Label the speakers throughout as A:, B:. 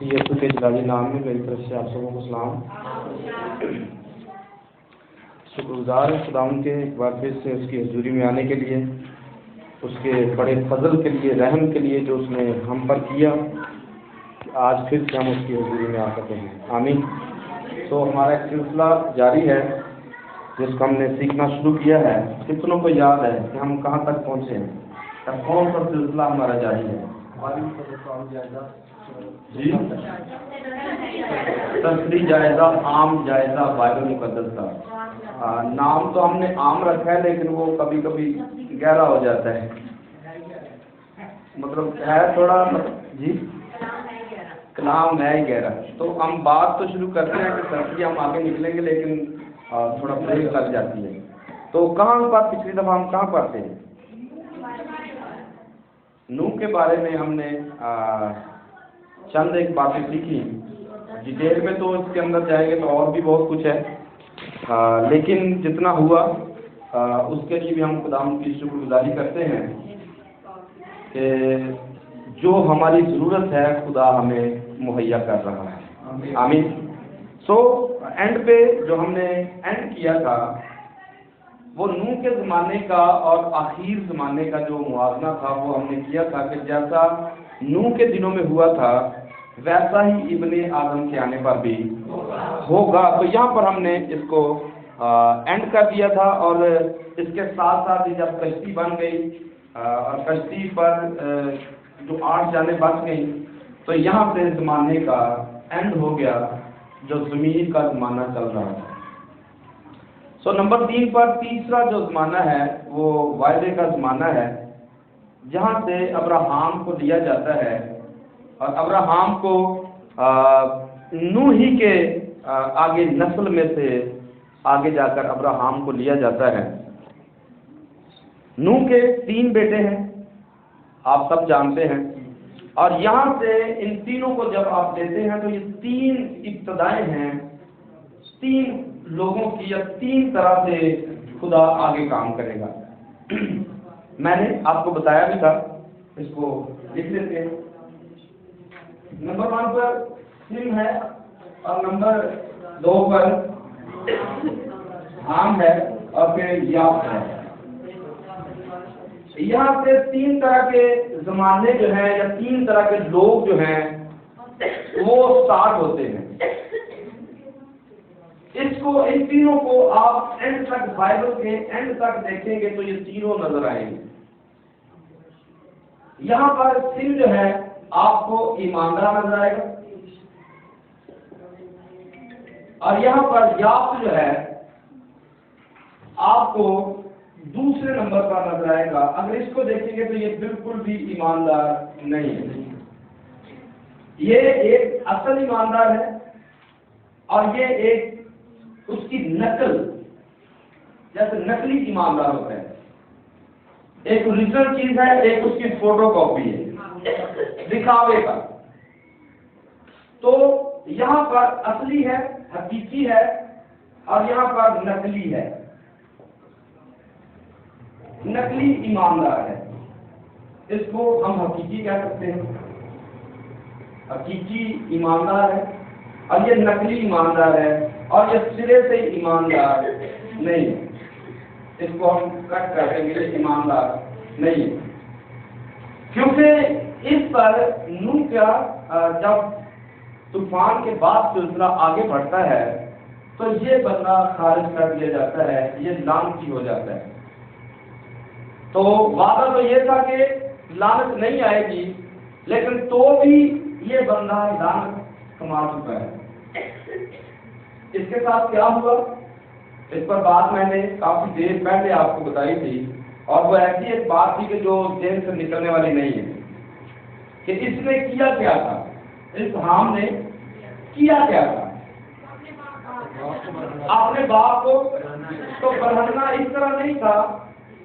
A: یسوع کے جلالی نام میں میری طرف سے آپ سبوں کو سلام۔ شکر گزار ہے خداوند کے ایک بار پھر سے اس کی حضوری میں آنے کے لیے، اس کے بڑے فضل کے لیے، رحم کے لیے جو اس نے ہم پر کیا، آج پھر سے ہم اس کی حضوری میں آ سکتے ہیں۔ آمین۔ تو ہمارا ایک سلسلہ جاری ہے جس کو ہم نے سیکھنا شروع کیا ہے۔ کتنوں کو یاد ہے کہ ہم کہاں تک پہنچے ہیں؟ کون سا سلسلہ ہمارا جاری ہے؟ جی، تفصیلی جائزہ، عام جائزہ بائبل مقدس کا۔ نام تو ہم نے عام رکھا ہے لیکن وہ کبھی کبھی گہرا ہو جاتا ہے، مطلب ہے تھوڑا جی کلام ہے ہی گہرا۔ تو ہم بات تو شروع کرتے ہیں کہ تفصیلی ہم آگے نکلیں گے لیکن تھوڑا بریک لگ جاتی ہے۔ تو کہاں پر پچھلی دفعہ ہم کہاں پڑھتے ہیں؟ نوح کے بارے میں ہم نے چند ایک باتیں سیکھی۔ ڈیٹیل میں تو اس کے اندر جائیں گے تو اور بھی بہت کچھ ہے، لیکن جتنا ہوا اس کے لیے بھی ہم خداوند کی شکر گزاری کرتے ہیں کہ جو ہماری ضرورت ہے خدا ہمیں مہیا کر رہا ہے۔ آمین۔ سو اینڈ پہ جو ہم نے اینڈ کیا تھا وہ نوح کے زمانے کا اور آخر زمانے کا جو موازنہ تھا وہ ہم نے کیا تھا کہ جیسا نوح کے دنوں میں ہوا تھا ویسا ہی ابن آدم کے آنے پر بھی ہوگا۔ تو یہاں پر ہم نے اس کو اینڈ کر دیا تھا، اور اس کے ساتھ ساتھ ہی جب کشتی بن گئی اور کشتی پر جو 8 جانیں بچ گئیں تو یہاں سے زمانے کا اینڈ ہو گیا جو زمین کا زمانہ چل رہا ہے۔ سو نمبر 3 پر تیسرا جو زمانہ ہے وہ وعدے کا زمانہ ہے، جہاں سے ابراہام کو لیا جاتا ہے اور ابراہام کو نوح ہی کے آگے نسل میں سے آگے جا کر ابراہام کو لیا جاتا ہے۔ نوح کے 3 بیٹے ہیں، آپ سب جانتے ہیں، اور یہاں سے ان تینوں کو جب آپ دیتے ہیں تو یہ 3 ابتدائیں ہیں 3 لوگوں کی، یا 3 طرح سے خدا آگے کام کرے گا۔ میں نے آپ کو بتایا بھی تھا، اس کو لکھ لیتے ہیں۔ نمبر 1 پر سم ہے اور نمبر 2 پر حام ہے اور پھر یاف ہے۔ یہاں سے 3 طرح کے زمانے جو ہیں یا 3 طرح کے لوگ جو ہیں وہ سٹارٹ ہوتے ہیں۔ ان تینوں کو آپ اینڈ تک بائبل کے اینڈ تک دیکھیں گے تو یہ تینوں نظر آئیں گے۔ یہاں پر سم جو ہے آپ کو ایماندار نظر آئے گا، اور یہاں پر یاف جو ہے آپ کو دوسرے نمبر پر نظر آئے گا۔ اگر اس کو دیکھیں گے تو یہ بالکل بھی ایماندار نہیں ہے، یہ ایک اصل ایماندار ہے اور یہ ایک اس کی نقل، جیسے نقلی ایماندار ہوتا ہے، ایک اوریجنل چیز ہے، ایک اس کی فوٹو کاپی ہے دکھاوے کا۔ تو یہاں پر اصلی ہے، حقیقی ہے، اور یہاں پر نقلی ہے، نقلی ایماندار ہے۔ اس کو ہم حقیقی کہہ سکتے ہیں، حقیقی ایماندار ہے، اور یہ نقلی ایماندار ہے، اور یہ سرے سے ایماندار نہیں ہے۔ اس کو ہم کٹ کر دیں گے، ایماندار نہیں ہے، کیونکہ اس پر نوح کا جب طوفان کے بعد سلسلہ آگے بڑھتا ہے تو یہ بندہ خارج کر دیا جاتا ہے، یہ لعنتی ہو جاتا ہے۔ تو وعدہ تو یہ تھا کہ لعنت نہیں آئے گی، لیکن تو بھی یہ بندہ لعنت کما چکا ہے۔ اس کے ساتھ کیا ہوا، اس پر بات میں نے کافی دیر پہلے آپ کو بتائی تھی، اور وہ ایسی ایک بات تھی کہ جو ذہن سے نکلنے والی نہیں ہے کہ اس نے کیا کیا تھا، اس حام نے کیا کیا تھا، اپنے باپ کو تو برہننا اس طرح نہیں تھا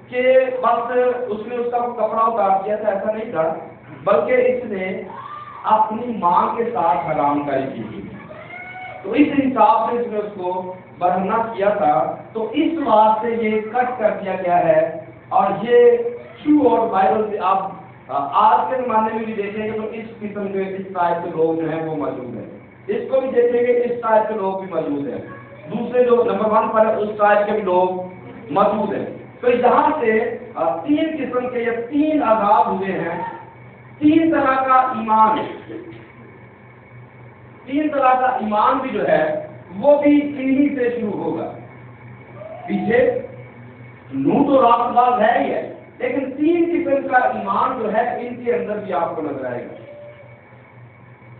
A: کہ بس اس نے اس کا کپڑا اتار دیا تھا، ایسا نہیں تھا، بلکہ اس نے اپنی ماں کے ساتھ حرام کاری کی تھی۔ تو اس حساب سے اس نے اس کو برہنہ کیا تھا، تو اس بات سے یہ کٹ کر دیا گیا ہے، اور یہ ٹرو اور بائبل سے آپ آج کے زمانے میں بھی دیکھیں گے تو اس قسم کے اس ٹائپ کے لوگ جو ہیں وہ موجود ہیں. اس کو بھی دیکھیں گے اس ٹائپ کے لوگ بھی موجود ہیں. دوسرے جو نمبر 1 پر ہے اس ٹائپ کے بھی لوگ موجود ہیں. تو یہاں سے 3 قسم کے یا 3 عذاب ہوئے ہیں. 3 طرح کا ایمان، 3 طرح کا ایمان بھی جو ہے وہ بھی انہی سے شروع ہوگا. پیچھے نو تو راست باز ہے ہی ہے، لیکن 3 قسم کا ایمان جو ہے ان کے اندر بھی آپ کو نظر آئے گا.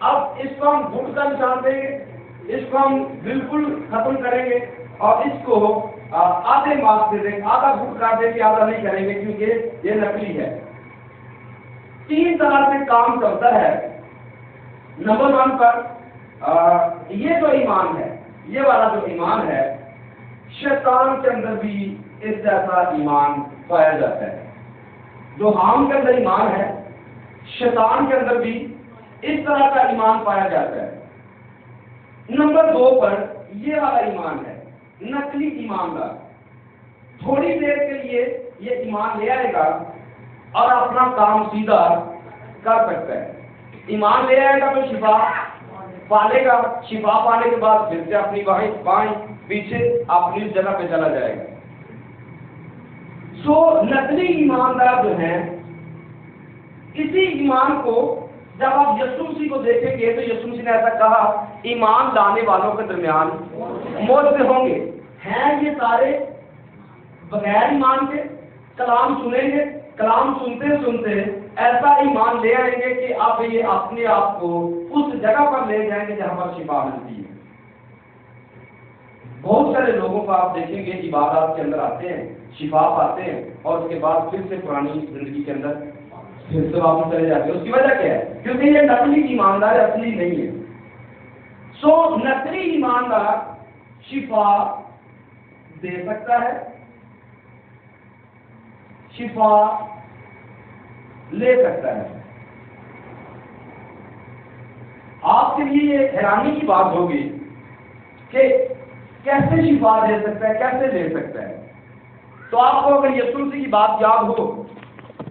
A: اب اس کو ہم گھٹ کا نشان دیں گے، اس کو ہم بالکل ختم کریں گے اور اس کو آدھے مارکس دے دیں گے، آدھا گھٹ کر دیں گے، آدھا نہیں کریں گے کیونکہ یہ نقلی ہے. 3 طرح سے کام کرتا ہے. نمبر 1 پر یہ جو ایمان ہے، یہ والا جو ایمان ہے، شیطان کے اندر بھی اس جیسا ایمان پایا جاتا ہے. جو حام کے اندر ایمان ہے، شیطان کے اندر بھی اس طرح کا ایمان پایا جاتا ہے. نمبر 2 پر یہ والا ایمان ہے، نقلی ایماندار. تھوڑی دیر کے لیے یہ ایمان لے آئے گا اور اپنا کام سیدھا کر سکتا ہے. ایمان لے آئے گا تو شفا پالے گا، شفا پانے کے بعد پھر سے اپنی بائیں پیچھے اپنی جگہ پہ چلا جائے گا. سو نقلی ایماندار جو ہیں، اسی ایمان کو جب آپ یسوع مسیح کو دیکھیں گے تو یسوع مسیح نے ایسا کہا، ایمان لانے والوں کے درمیان موت سے ہوں گے. ہیں یہ سارے بغیر ایمان کے کلام سنیں گے، کلام سنتے سنتے ایسا ایمان لے آئیں گے کہ آپ یہ اپنے آپ کو اس جگہ پر لے جائیں گے جہاں پر شفا ملتی ہے. بہت سارے لوگوں کو آپ دیکھیں گے عبادات کے اندر آتے ہیں، شفا پاتے ہیں اور اس کے بعد پھر سے پرانی زندگی کے اندر پھر سے واپس چلے جاتے ہیں. اس کی وجہ کیا ہے؟ کیونکہ یہ نقلی ایماندار اصلی نہیں ہے. سو نقلی ایماندار شفا دے سکتا ہے، شفا لے سکتا ہے. آپ کے لیے یہ حیرانی کی بات ہوگی کہ کیسے شفا دے سکتا ہے، کیسے لے سکتا ہے. تو آپ کو اگر یسوع مسیح کی بات یاد ہو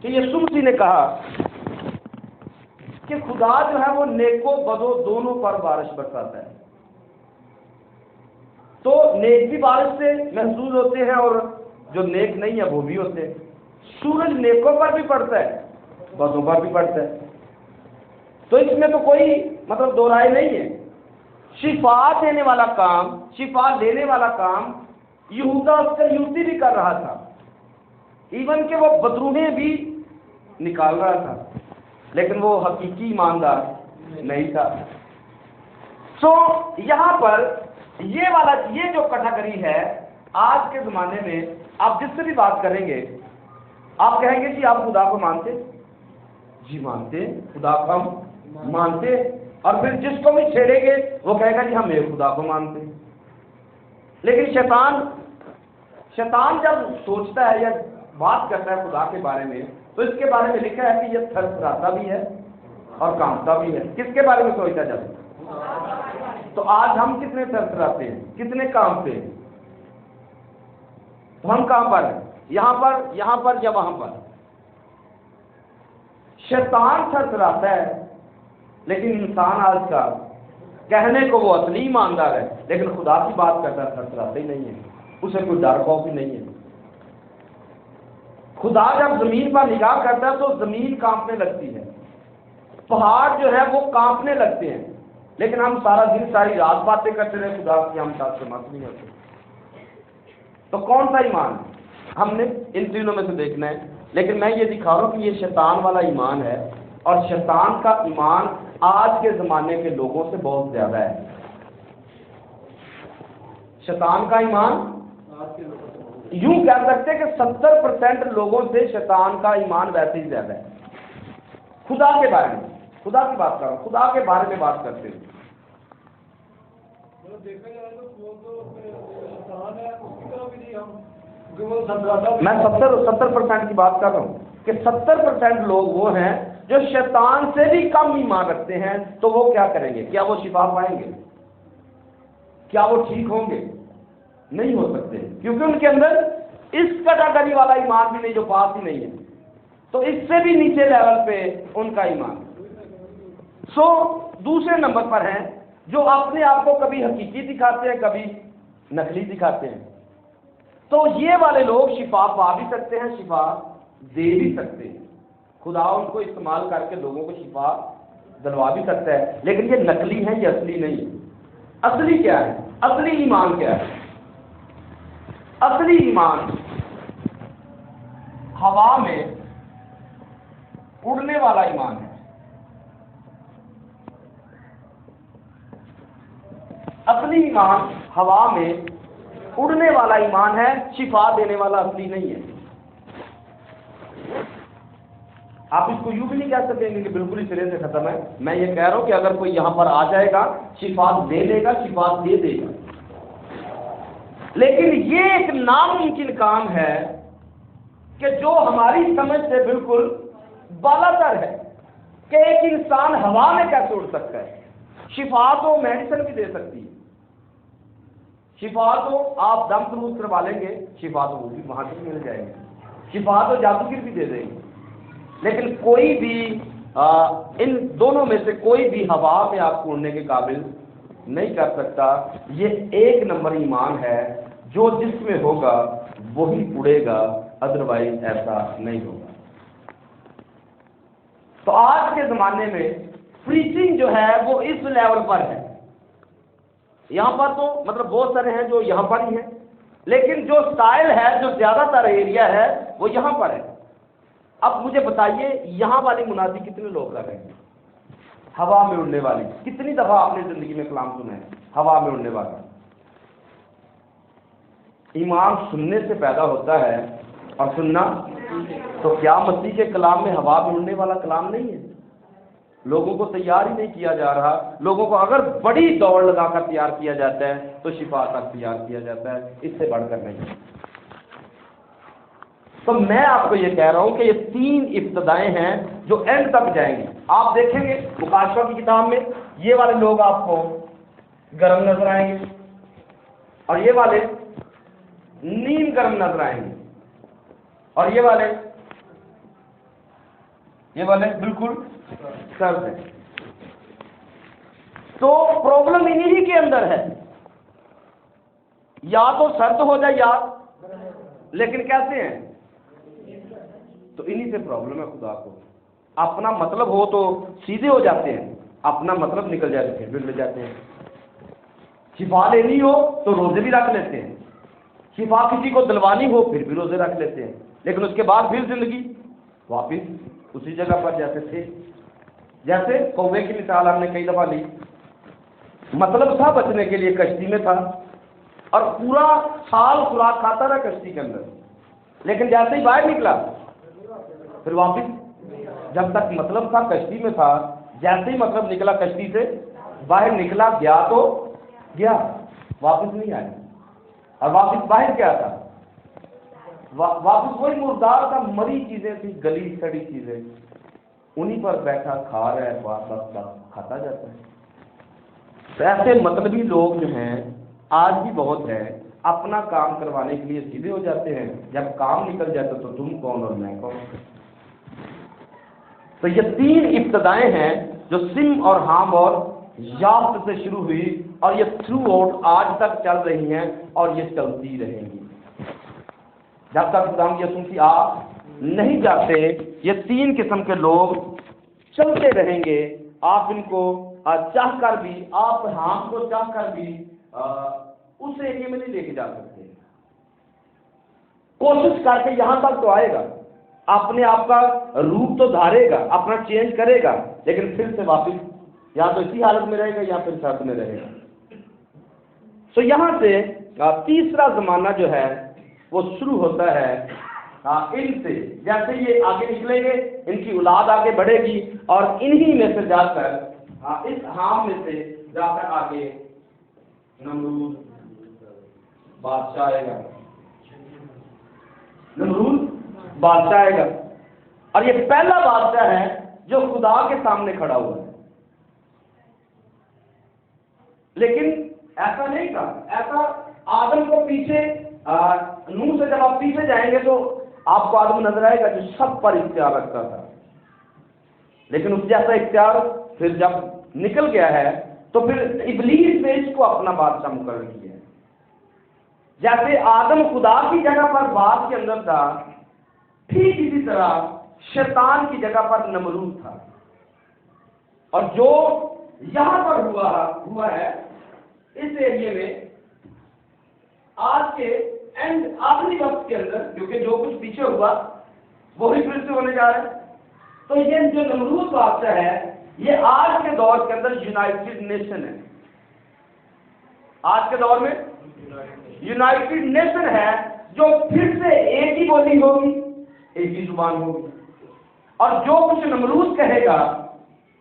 A: کہ یسوع مسیح نے کہا کہ خدا جو ہے وہ نیک و بدو دونوں پر بارش برساتا ہے. تو نیک بھی بارش سے محظوظ ہوتے ہیں اور جو نیک نہیں ہے وہ بھی ہوتے ہیں. سورج نیکوں پر بھی پڑتا ہے، بدوں پر بھی پڑتا ہے. تو اس میں تو کوئی مطلب دو رائے نہیں ہے. شفا دینے والا کام، شفا لینے والا کام یہودا اسکریوتی بھی کر رہا تھا. ایون کہ وہ بدروہیں بھی نکال رہا تھا، لیکن وہ حقیقی ایماندار نہیں تھا. سو یہاں پر یہ جو کیٹیگری ہے آج کے زمانے میں، آپ جس سے بھی بات کریں گے آپ کہیں گے جی آپ خدا کو مانتے؟ جی مانتے، خدا کو ہم مانتے. اور پھر جس کو بھی چھیڑیں گے وہ کہے گا جی ہم ایک خدا کو مانتے. لیکن شیطان جب سوچتا ہے یا بات کرتا ہے خدا کے بارے میں تو اس کے بارے میں لکھا ہے کہ یہ تھرتھراتا بھی ہے اور کانپتا بھی ہے. کس کے بارے میں سوچتا ہے جب؟ تو آج ہم کتنے تھرتھراتے ہیں، کتنے کانپتے ہیں؟ تو ہم کہاں پر ہیں؟ یہاں پر یا وہاں پر؟ شیطان تھرتھراتا ہے، لیکن انسان آج کا کہنے کو وہ اصلی ایماندار ہے، لیکن خدا کی بات کرتا ہے تھرتھراتا ہی نہیں ہے. اسے کوئی ڈر خوف ہی نہیں ہے. خدا جب زمین پر نگاہ کرتا ہے تو زمین کانپنے لگتی ہے، پہاڑ جو ہے وہ کانپنے لگتے ہیں. لیکن ہم سارا دن ساری رات باتیں کرتے رہے خدا کی، ہم ساتھ سے مت نہیں ہوتے. تو کون سا ایمان ہم نے ان تینوں میں سے دیکھنا ہے. لیکن میں یہ دکھا رہا ہوں کہ یہ شیطان والا ایمان ہے، اور شیطان کا ایمان آج کے زمانے کے لوگوں سے بہت زیادہ ہے. شیطان کا ایمان یوں کہہ سکتے کہ 70% لوگوں سے شیطان کا ایمان ویسے ہی زیادہ ہے. خدا کے بارے میں، خدا کی بات کر رہا ہوں، خدا کے بارے میں بات کرتے ہیں. میں 70% کی بات کر رہا ہوں کہ 70% لوگ وہ ہیں جو شیطان سے بھی کم ایمان رکھتے ہیں. تو وہ کیا کریں گے؟ کیا وہ شفا پائیں گے؟ کیا وہ ٹھیک ہوں گے؟ نہیں ہو سکتے، کیونکہ ان کے اندر اس کیٹیگری والا ایمان بھی نہیں جو پاس ہی نہیں ہے. تو اس سے بھی نیچے لیول پہ ان کا ایمان. سو دوسرے نمبر پر ہیں جو اپنے آپ کو کبھی حقیقی دکھاتے ہیں کبھی نقلی دکھاتے ہیں. تو یہ والے لوگ شفا پا بھی سکتے ہیں, شفا دے بھی سکتے ہیں, خدا ان کو استعمال کر کے لوگوں کو شفا دلوا بھی سکتا ہے, لیکن یہ نقلی ہے, یہ اصلی نہیں ہے. اصلی کیا ہے؟ اصلی ایمان کیا ہے؟ اصلی ایمان ہوا میں اڑنے والا ایمان ہے. اصلی ایمان ہوا میں اڑنے والا ایمان ہے, شفا دینے والا اصلی نہیں ہے. آپ اس کو یوں بھی نہیں کہہ سکیں گے کہ بالکل ہی سرے سے ختم ہے. میں یہ کہہ رہا ہوں کہ اگر کوئی یہاں پر آ جائے گا, شفا دے لے گا, شفا دے دے گا, لیکن یہ ایک ناممکن کام ہے کہ جو ہماری سمجھ سے بالکل بالا تر ہے کہ ایک انسان ہوا میں کیسے اڑ سکتا ہے. شفا تو میڈیسن بھی دے سکتی ہے, شفا تو آپ دم خروج کروا لیں گے, شفا تو وہ بھی وہاں سے مل جائے گی, شفا تو جادوگر بھی دے دیں گے, لیکن کوئی بھی ان دونوں میں سے کوئی بھی ہوا میں آپ کو اڑنے کے قابل نہیں کر سکتا. یہ ایک نمبر ایمان ہے, جو جس میں ہوگا وہی اڑے گا, ادروائز ایسا نہیں ہوگا. تو آج کے زمانے میں پریچنگ جو ہے وہ اس لیول پر ہے. یہاں پر تو مطلب بہت سارے ہیں جو یہاں پر ہی ہیں, لیکن جو سٹائل ہے, جو زیادہ تر ایریا ہے وہ یہاں پر ہے. اب مجھے بتائیے یہاں والی منادی کتنے لوگ کر رہے ہیں؟ ہوا میں اڑنے والی کتنی دفعہ آپ نے زندگی میں کلام سنا ہے؟ ہوا میں اڑنے والا. ایمان سننے سے پیدا ہوتا ہے اور سننا, تو کیا مسیح کے کلام میں ہوا میں اڑنے والا کلام نہیں ہے؟ لوگوں کو تیار ہی نہیں کیا جا رہا. لوگوں کو اگر بڑی دوڑ لگا کر تیار کیا جاتا ہے تو شفا تک تیار کیا جاتا ہے, اس سے بڑھ کر نہیں. تو میں آپ کو یہ کہہ رہا ہوں کہ یہ تین ابتدائیں ہیں جو اینڈ تک جائیں گی. آپ دیکھیں گے مکاشفہ کی کتاب میں یہ والے لوگ آپ کو گرم نظر آئیں گے, اور یہ والے نیم گرم نظر آئیں گے, اور یہ والے بالکل سرد ہیں. تو پرابلم انہی کے اندر ہے, یا تو سرد ہو جائے یا, لیکن کیسے ہیں؟ تو انہی سے پرابلم ہے. خدا کو اپنا مطلب ہو تو سیدھے ہو جاتے ہیں, اپنا مطلب نکل جاتے ہیں پھر مل جاتے ہیں. شفا لینی ہو تو روزے بھی رکھ لیتے ہیں, شفا کسی کو دلوانی ہو پھر بھی روزے رکھ لیتے ہیں, لیکن اس کے بعد پھر زندگی واپس اسی جگہ پر جیسے تھے. جیسے کوے کی مثال ہم نے کئی دفعہ لی, مطلب تھا بچنے کے لیے کشتی میں تھا, اور پورا سال خوراک کھاتا رہا کشتی کے اندر, لیکن جیسے ہی باہر نکلا پھر واپس, جب تک مطلب تھا کشتی میں تھا, جیسے ہی مطلب نکلا کشتی سے باہر نکلا, گیا تو گیا, واپس نہیں آیا. اور واپس باہر کیا تھا؟ واپس وہی مردار تھا, مری چیزیں تھی, گلی سڑی چیزیں, انہی پر بیٹھا کھا رہا ہے, واپس کھاتا جاتا ہے. تو ایسے مطلبی لوگ جو ہیں آج بھی بہت ہیں, اپنا کام کروانے کے لیے سیدھے ہو جاتے ہیں, جب کام نکل جاتا تو تم کون اور میں کون. تو یہ تین ابتدائیں ہیں جو سم اور ہام اور یافت سے شروع ہوئی, اور یہ تھرو آؤٹ آج تک چل رہی ہیں, اور یہ چلتی رہیں گی جب تک خدا یسوع مسیح آ نہیں جاتے. یہ تین قسم کے لوگ چلتے رہیں گے. آپ ان کو چاہ کر بھی, آپ ہام کو چاہ کر بھی اس ایریے میں نہیں لے کے جا سکتے. کوشش کر کے یہاں تک تو آئے گا, اپنے آپ کا روپ تو دھارے گا, اپنا چینج کرے گا, لیکن پھر سے واپس یا تو اسی حالت میں رہے گا یا پھر سرد میں رہے گا. تو یہاں سے تیسرا زمانہ جو ہے وہ شروع ہوتا ہے ان سے. جیسے یہ آگے نکلیں گے, ان کی اولاد آگے بڑھے گی, اور انہی میں سے جا کر اس ہام میں سے جا کر آگے نمرود بادشاہ آئے گا. نمرود بادشاہ آئے گا, اور یہ پہلا بادشاہ ہے جو خدا کے سامنے کھڑا ہوا ہے. لیکن ایسا نہیں تھا, ایسا آدم کو پیچھے نوح سے جب آپ پیچھے جائیں گے تو آپ کو آدمی نظر آئے گا جو سب پر اختیار رکھتا تھا، لیکن اس جیسا اختیار پھر جب نکل گیا ہے تو پھر ابلیس نے اس کو اپنا بادشاہ مقرر کیا ہے۔ جیسے آدم خدا کی جگہ پر باغ کے اندر تھا، ٹھیک اسی طرح شیطان کی جگہ پر نمرود تھا۔ اور جو یہاں پر ہوا ہے اس ایریے میں آج کے اینڈ آخری وقت کے اندر، کیونکہ جو کچھ پیچھے ہوا وہی پھر سے ہونے جا رہا ہے، تو یہ جو نمرود بادشاہ ہے یہ آج کے دور کے اندر یونائٹڈ نیشن ہے۔ آج کے دور میں یونائٹڈ نیشن ہے، جو پھر سے ایک ہی بولی ہوگی، ایک ہی زبان ہوگی، اور جو کچھ نمرود کہے گا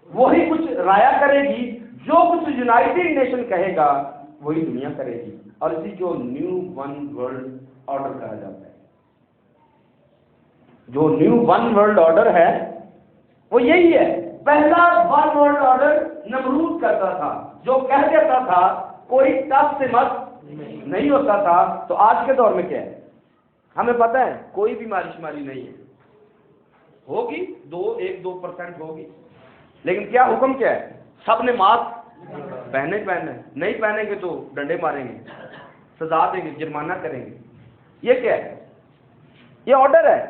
A: وہی کچھ رایا کرے گی، جو کچھ یونائٹڈ نیشن کہے گا وہی دنیا کرے گی، اور اسی کو نیو ون ورلڈ آرڈر کہا جاتا ہے۔ جو نیو ون ورلڈ آرڈر ہے وہ یہی ہے۔ پہلا ون ورلڈ آرڈر نمرود کرتا تھا، جو کہہ دیتا تھا کوئی ٹس سے مت نہیں ہوتا تھا۔ تو آج کے دور میں کیا ہے؟ ہمیں پتہ ہے کوئی بھی ماری شماری نہیں ہے، ہوگی 1-2% ہوگی، لیکن کیا حکم کیا ہے؟ سب نے ماسک پہنے نہیں پہنیں گے تو ڈنڈے ماریں گے، سزا دیں گے، جرمانہ کریں گے۔ یہ کیا ہے؟ یہ آرڈر ہے،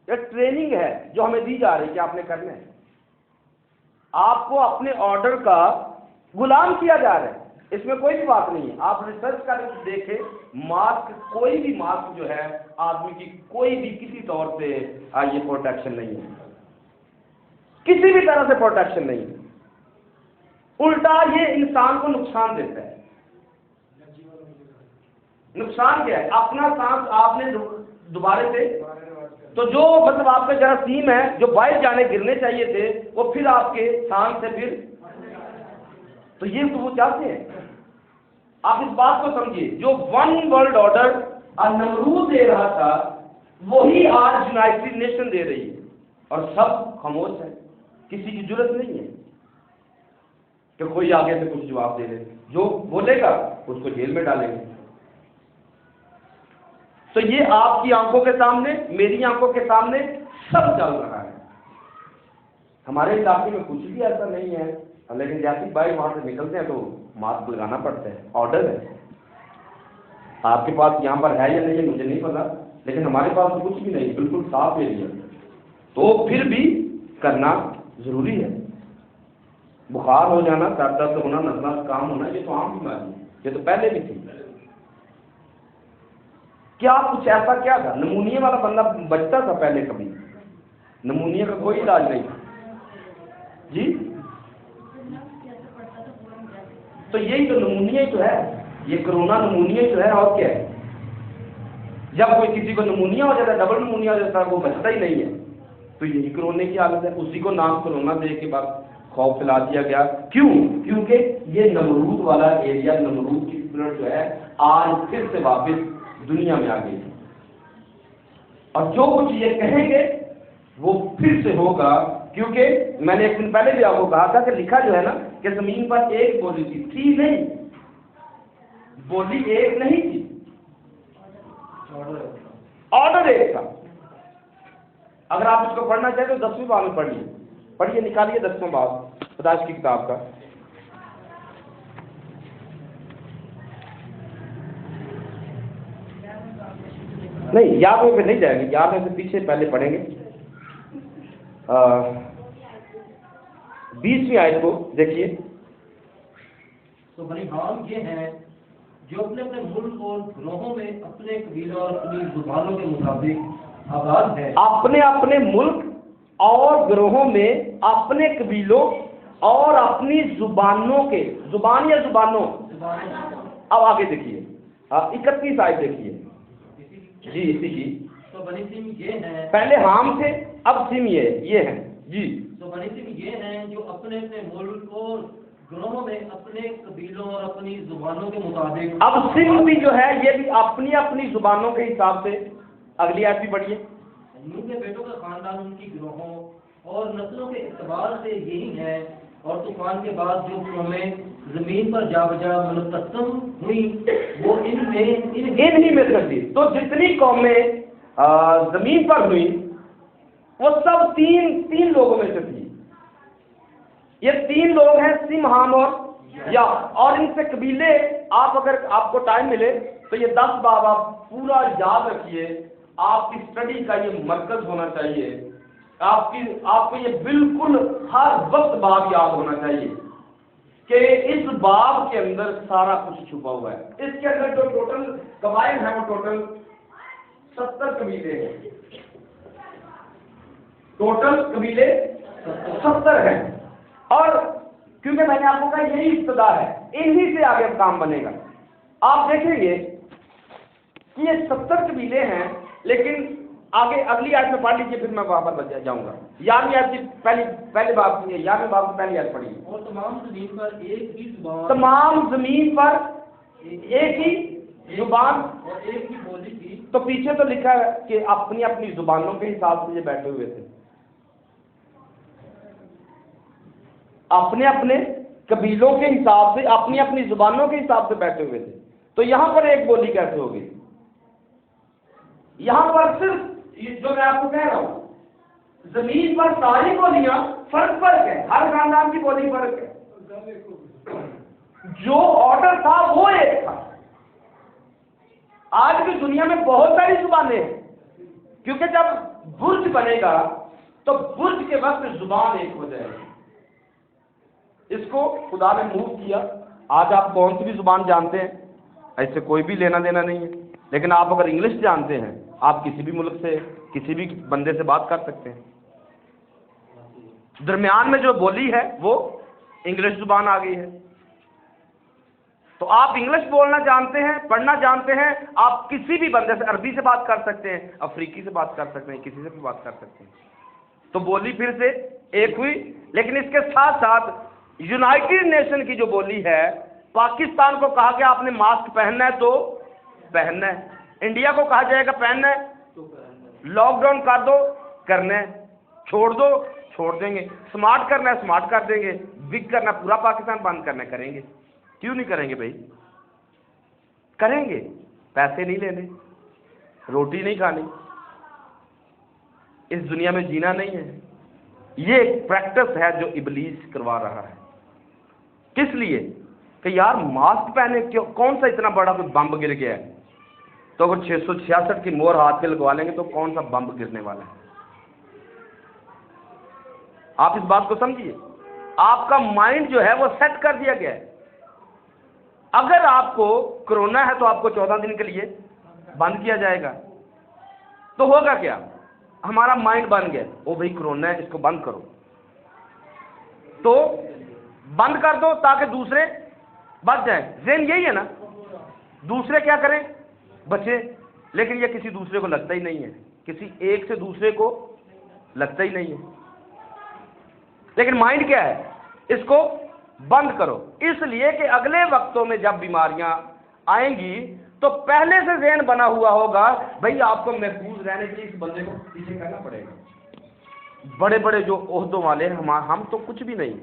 A: یہ ٹریننگ ہے جو ہمیں دی جا رہی ہے کہ آپ نے کرنا ہے۔ آپ کو اپنے آرڈر کا غلام کیا جا رہا ہے، اس میں کوئی بھی بات نہیں ہے۔ آپ ریسرچ کر کے دیکھیں، ماسک کوئی بھی ماسک جو ہے آدمی کی کوئی بھی کسی طور سے یہ پروٹیکشن نہیں ہے، کسی بھی طرح سے پروٹیکشن نہیں ہے، الٹا یہ انسان کو نقصان دیتا ہے۔ نقصان کیا ہے؟ اپنا سانس آپ نے دوبارے سے، تو جو مطلب آپ کا جراثیم ہے جو باہر جانے گرنے چاہیے تھے وہ پھر آپ کے سانس سے پھر، تو یہ تو وہ چاہتے ہیں۔ آپ اس بات کو سمجھیے، جو ون ورلڈ آرڈر نمرود دے رہا تھا وہی آج یونائٹڈ نیشن دے رہی ہے، اور سب خاموش ہیں، کسی کی جرت نہیں ہے کہ کوئی آگے سے کچھ جواب دے دے، جو بولے گا اس کو جیل میں ڈالیں گے۔ تو یہ آپ کی آنکھوں کے سامنے، میری آنکھوں کے سامنے سب چل رہا ہے۔ ہمارے علاقے میں کچھ بھی ایسا نہیں ہے، لیکن جیسے بھائی وہاں سے نکلتے ہیں تو ماسک لگانا پڑتا ہے، آرڈر ہے۔ آپ کے پاس یہاں پر ہے یا نہیں مجھے نہیں پتا، لیکن ہمارے پاس تو کچھ بھی نہیں، بالکل صاف ایریا، تو پھر بھی کرنا ضروری ہے۔ بخار ہو جانا، سر درد ہونا، نزلہ کام ہونا، یہ تو عام بیماری ہے، یہ تو پہلے بھی تھی۔ کیا کچھ ایسا کیا تھا؟ نمونیا والا بندہ بچتا تھا پہلے، کبھی نمونیا کا کوئی علاج نہیں جی۔ تو یہی تو نمونیا ہی تو ہے، یہ کرونا نمونیا جو ہے، اور کیا ہے؟ جب کوئی کسی کو نمونیا ہو جاتا ہے، ڈبل نمونیا ہو جاتا ہے، وہ بچتا ہی نہیں ہے، تو یہی کرونے کی حالت ہے۔ اسی کو نام کرونا دے کے بعد خوف پھیلا دیا گیا، کیوں؟ کیونکہ یہ نمرود والا ایریا، نمرود کی اسپرٹ جو ہے آج پھر سے واپس دنیا میں آ گئی، اور جو کچھ یہ کہیں گے وہ پھر سے ہوگا، کیونکہ میں نے ایک دن پہلے بھی آپ کو کہا تھا کہ لکھا جو ہے نا کہ زمین پر ایک بولی تھی نہیں، بولی ایک نہیں تھی، آرڈر ایک تھا۔ اگر آپ اس کو پڑھنا چاہیں تو 10ویں باب میں پڑھیے، نکالیے 10واں باب پیدائش کی کتاب کا۔ نہیں، 11ویں پہ نہیں جائیں گے، 11ویں سے پیچھے پہلے پڑھیں گے۔ 20ویں آیت کو دیکھیے۔
B: تو بنی حام یہ ہیں جو اپنے اپنے ملک اور گروہوں میں اپنے قبیلوں اور اپنی زبانوں کے مطابق آباد ہے۔
A: اپنے اپنے ملک اور گروہوں میں اپنے قبیلوں اور اپنی زبانوں کے، زبان یا زبانوں، اب آگے دیکھیے 31 آیت دیکھیے جی، اسی کی۔
B: تو بنی سم یہ ہیں،
A: پہلے حام تھے، اب سم یہ ہیں جی۔
B: تو بنی سم یہ ہیں جو اپنے اپنے ملک اور گروہوں میں اپنے قبیلوں اور اپنی زبانوں کے مطابق،
A: اب سم بھی جو ہے یہ بھی اپنی اپنی زبانوں کے حساب سے۔ اگلی آیت بھی پڑھیے۔
B: نوح کے بیٹوں کا خاندان ان کی گروہوں اور نسلوں کے اعتبار سے یہی ہے، اور طوفان کے بعد جو قومیں زمین پر جا بجا منقسم ہوئی وہ انہی میں تقدیر۔
A: تو جتنی قومیں زمین پر ہوئی وہ سب تین لوگوں میں سے تھی. یہ 3 لوگ ہیں سم، حام اور یا، اور ان سے قبیلے اگر آپ کو ٹائم ملے تو یہ 10 باب آپ پورا یاد رکھیے. آپ کی اسٹڈی کا یہ مرکز ہونا چاہیے. آپ کو یہ بالکل ہر وقت باب یاد ہونا چاہیے کہ اس باب کے اندر سارا کچھ چھپا ہوا ہے. اس کے اندر جو ٹوٹل قبائل ہیں وہ ٹوٹل 70 قبیلے ہیں. ٹوٹل قبیلے 70 ہیں. اور کیونکہ میں نے آپ کو کہا یہی ابتدا ہے، انہی سے آگے کام بنے گا. آپ دیکھیں گے کہ یہ 70 قبیلے ہیں، لیکن آگے اگلی آیت میں پڑھ لیجیے، پھر میں وہاں پر جاؤں گا. 11ویں آیت کی پہلے باب کی 11ویں باب کی پہلی آیت پڑھیے.
B: اور تمام زمین پر ایک ہی زبان،
A: تمام زمین پر ایک ہی زبان
B: اور ایک ہی بولی تھی.
A: تو پیچھے تو لکھا ہے کہ اپنی اپنی زبانوں کے حساب سے یہ بیٹھے ہوئے تھے، اپنے اپنے قبیلوں کے حساب سے، اپنی اپنی زبانوں کے حساب سے بیٹھے ہوئے تھے. تو یہاں پر ایک بولی کیسے ہوگی؟ یہاں پر صرف جو میں آپ کو کہہ رہا ہوں، زمین پر ساری بولیاں فرق ہے، ہر خاندان کی بولی فرق ہے. جو آرڈر تھا وہ ایک تھا. آج بھی دنیا میں بہت ساری زبانیں ہیں، کیونکہ جب برج بنے گا تو برج کے وقت زبان ایک ہو جائے گی. اس کو خدا نے موو کیا. آج آپ کون سی بھی زبان جانتے ہیں، ایسے کوئی بھی لینا دینا نہیں ہے، لیکن آپ اگر انگلش جانتے ہیں، آپ کسی بھی ملک سے کسی بھی بندے سے بات کر سکتے ہیں. درمیان میں جو بولی ہے وہ انگلش زبان آ گئی ہے. تو آپ انگلش بولنا جانتے ہیں، پڑھنا جانتے ہیں، آپ کسی بھی بندے سے عربی سے بات کر سکتے ہیں، افریقی سے بات کر سکتے ہیں، کسی سے بھی بات کر سکتے ہیں. تو بولی پھر سے ایک ہوئی. لیکن اس کے ساتھ ساتھ یونائٹڈ نیشن کی جو بولی ہے، پاکستان کو کہا کہ آپ نے ماسک پہننا ہے تو پہننا ہے. انڈیا کو کہا جائے گا پہننا ہے، لاک ڈاؤن کر دو کرنا ہے، چھوڑ دو چھوڑ دیں گے، سمارٹ کرنا ہے سمارٹ کر دیں گے، بگ کرنا پورا پاکستان بند کرنا کریں گے. کیوں نہیں کریں گے بھائی؟ کریں گے. پیسے نہیں لینے، روٹی نہیں کھانی، اس دنیا میں جینا نہیں ہے. یہ ایک پریکٹس ہے جو ابلیس کروا رہا ہے. کس لیے؟ کہ یار ماسک پہنے کیوں؟ کون سا اتنا بڑا کوئی بمب گر گیا ہے تو اگر 666 کی مہر ہاتھ پہ لگوا لیں گے تو کون سا بمب گرنے والا ہے؟ آپ اس بات کو سمجھیے. آپ کا مائنڈ جو ہے وہ سیٹ کر دیا گیا ہے. اگر آپ کو کرونا ہے تو آپ کو 14 دن کے لیے بند کیا جائے گا. تو ہوگا کیا؟ ہمارا مائنڈ بن گیا او بھائی کرونا ہے، اس کو بند کرو. تو بند کر دو تاکہ دوسرے بچ جائیں. ذہن یہی ہے نا، دوسرے کیا کریں؟ بچے. لیکن یہ کسی دوسرے کو لگتا ہی نہیں ہے، کسی ایک سے دوسرے کو لگتا ہی نہیں ہے. لیکن مائنڈ کیا ہے؟ اس کو بند کرو. اس لیے کہ اگلے وقتوں میں جب بیماریاں آئیں گی تو پہلے سے ذہن بنا ہوا ہوگا بھائی آپ کو محفوظ رہنے کے لیے اس بندے کو پیچھے کرنا پڑے گا. بڑے بڑے جو عہدوں والے ہیں، ہم تو کچھ بھی نہیں،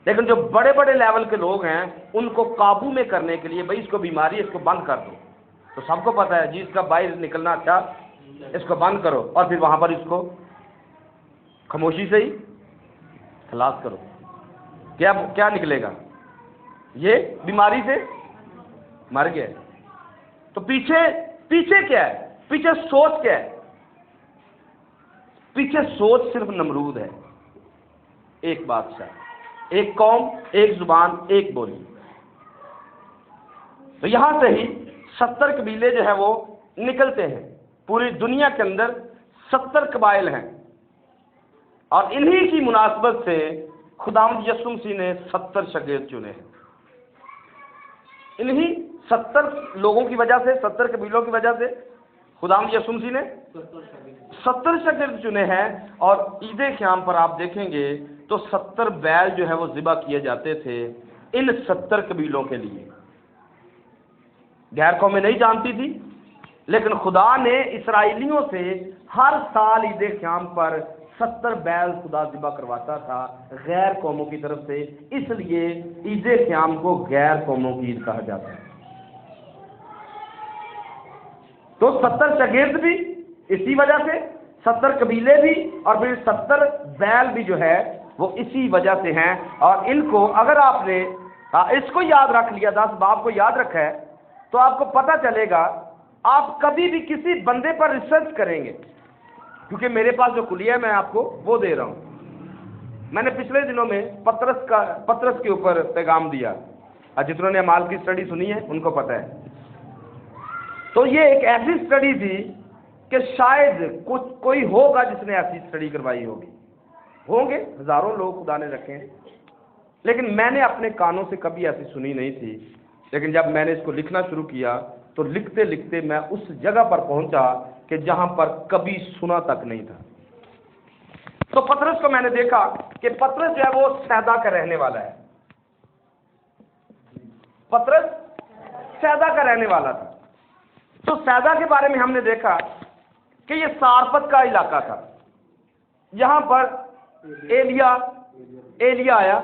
A: لیکن جو بڑے بڑے لیول کے لوگ ہیں ان کو قابو میں کرنے کے لیے بھائی اس کو بیماری ہے اس کو بند کر دو. تو سب کو پتہ ہے جی اس کا باہر نکلنا اچھا، اس کو بند کرو اور پھر وہاں پر اس کو خاموشی سے ہی خلاص کرو. کیا نکلے گا؟ یہ بیماری سے مر گیا. تو پیچھے کیا ہے؟ پیچھے سوچ کیا ہے؟ پیچھے سوچ صرف نمرود ہے. ایک بادشاہ، ایک قوم، ایک زبان، ایک بولی. تو یہاں سے ہی 70 قبیلے جو ہے وہ نکلتے ہیں. پوری دنیا کے اندر 70 قبائل ہیں اور انہی کی مناسبت سے خداوند یسوع مسیح نے 70 شاگرد چنے ہیں. انہی 70 لوگوں کی وجہ سے، 70 قبیلوں کی وجہ سے خداوند یسوع مسیح نے 70 شاگرد چنے ہیں. اور عید قیام پر آپ دیکھیں گے تو 70 بیل جو ہے وہ ذبح کیے جاتے تھے ان 70 قبیلوں کے لیے. غیر قومیں نہیں جانتی تھی، لیکن خدا نے اسرائیلیوں سے ہر سال عید قیام پر 70 بیل خدا ذبح کرواتا تھا غیر قوموں کی طرف سے. اس لیے عید قیام کو غیر قوموں کی عید کہا جاتا ہے. تو 70 شاگرد بھی اسی وجہ سے 70 قبیلے بھی اور پھر 70 بیل بھی جو ہے وہ اسی وجہ سے ہیں. اور ان کو اگر آپ نے اس کو یاد رکھ لیا، 10 باب کو یاد رکھا ہے، تو آپ کو پتہ چلے گا. آپ کبھی بھی کسی بندے پر ریسرچ کریں گے، کیونکہ میرے پاس جو کلیہ ہے میں آپ کو وہ دے رہا ہوں. میں نے پچھلے دنوں میں پطرس کے اوپر پیغام دیا، اور جتنوں نے اعمال کی سٹڈی سنی ہے ان کو پتہ ہے. تو یہ ایک ایسی سٹڈی تھی کہ شاید کوئی ہوگا جس نے ایسی سٹڈی کروائی ہوگی. ہوں گے ہزاروں لوگ خدا نے رکھے ہیں، لیکن میں نے اپنے کانوں سے کبھی ایسی سنی نہیں تھی. لیکن جب میں نے اس کو لکھنا شروع کیا تو لکھتے لکھتے میں اس جگہ پر پہنچا کہ جہاں پر کبھی سنا تک نہیں تھا. تو پطرس کو میں نے دیکھا کہ پطرس جو ہے وہ سیدا کا رہنے والا ہے. پطرس سیدا کا رہنے والا تھا. تو سیدا کے بارے میں ہم نے دیکھا کہ یہ سارپت کا علاقہ تھا. یہاں پر ایلیا آیا،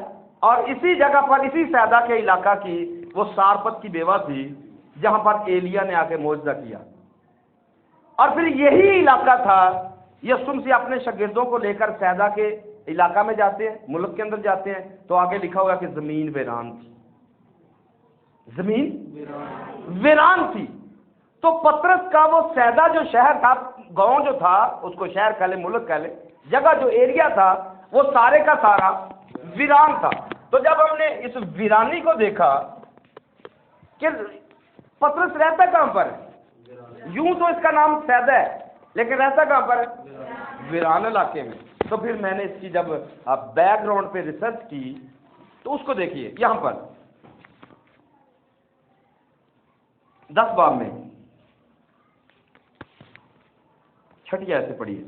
A: اور اسی جگہ پر اسی سیدا کے علاقہ کی وہ سارپت کی بیوہ تھی جہاں پر ایلیا نے آ کے معجزہ کیا. اور پھر یہی علاقہ تھا، یسوع مسیح اپنے شاگردوں کو لے کر سیدا کے علاقہ میں جاتے ہیں، ملک کے اندر جاتے ہیں، تو آگے لکھا ہوگا کہ زمین ویران تھی. زمین ویران تھی. تو پطرس کا وہ سیدا جو شہر تھا، گاؤں جو تھا، اس کو شہر کہہ لے، ملک کہہ لے، جگہ جو ایریا تھا، وہ سارے کا سارا ویران تھا. تو جب ہم نے اس ویرانی کو دیکھا کہ پطرس رہتا کہاں پر ہے، یوں تو اس کا نام سیدا ہے، لیکن رہتا کہاں پر ہے؟ ویران علاقے میں. تو پھر میں نے اس کی جب بیک گراؤنڈ پہ ریسرچ کی تو اس کو دیکھیے یہاں پر 10 باب میں چھٹی آیت سے پڑھیے،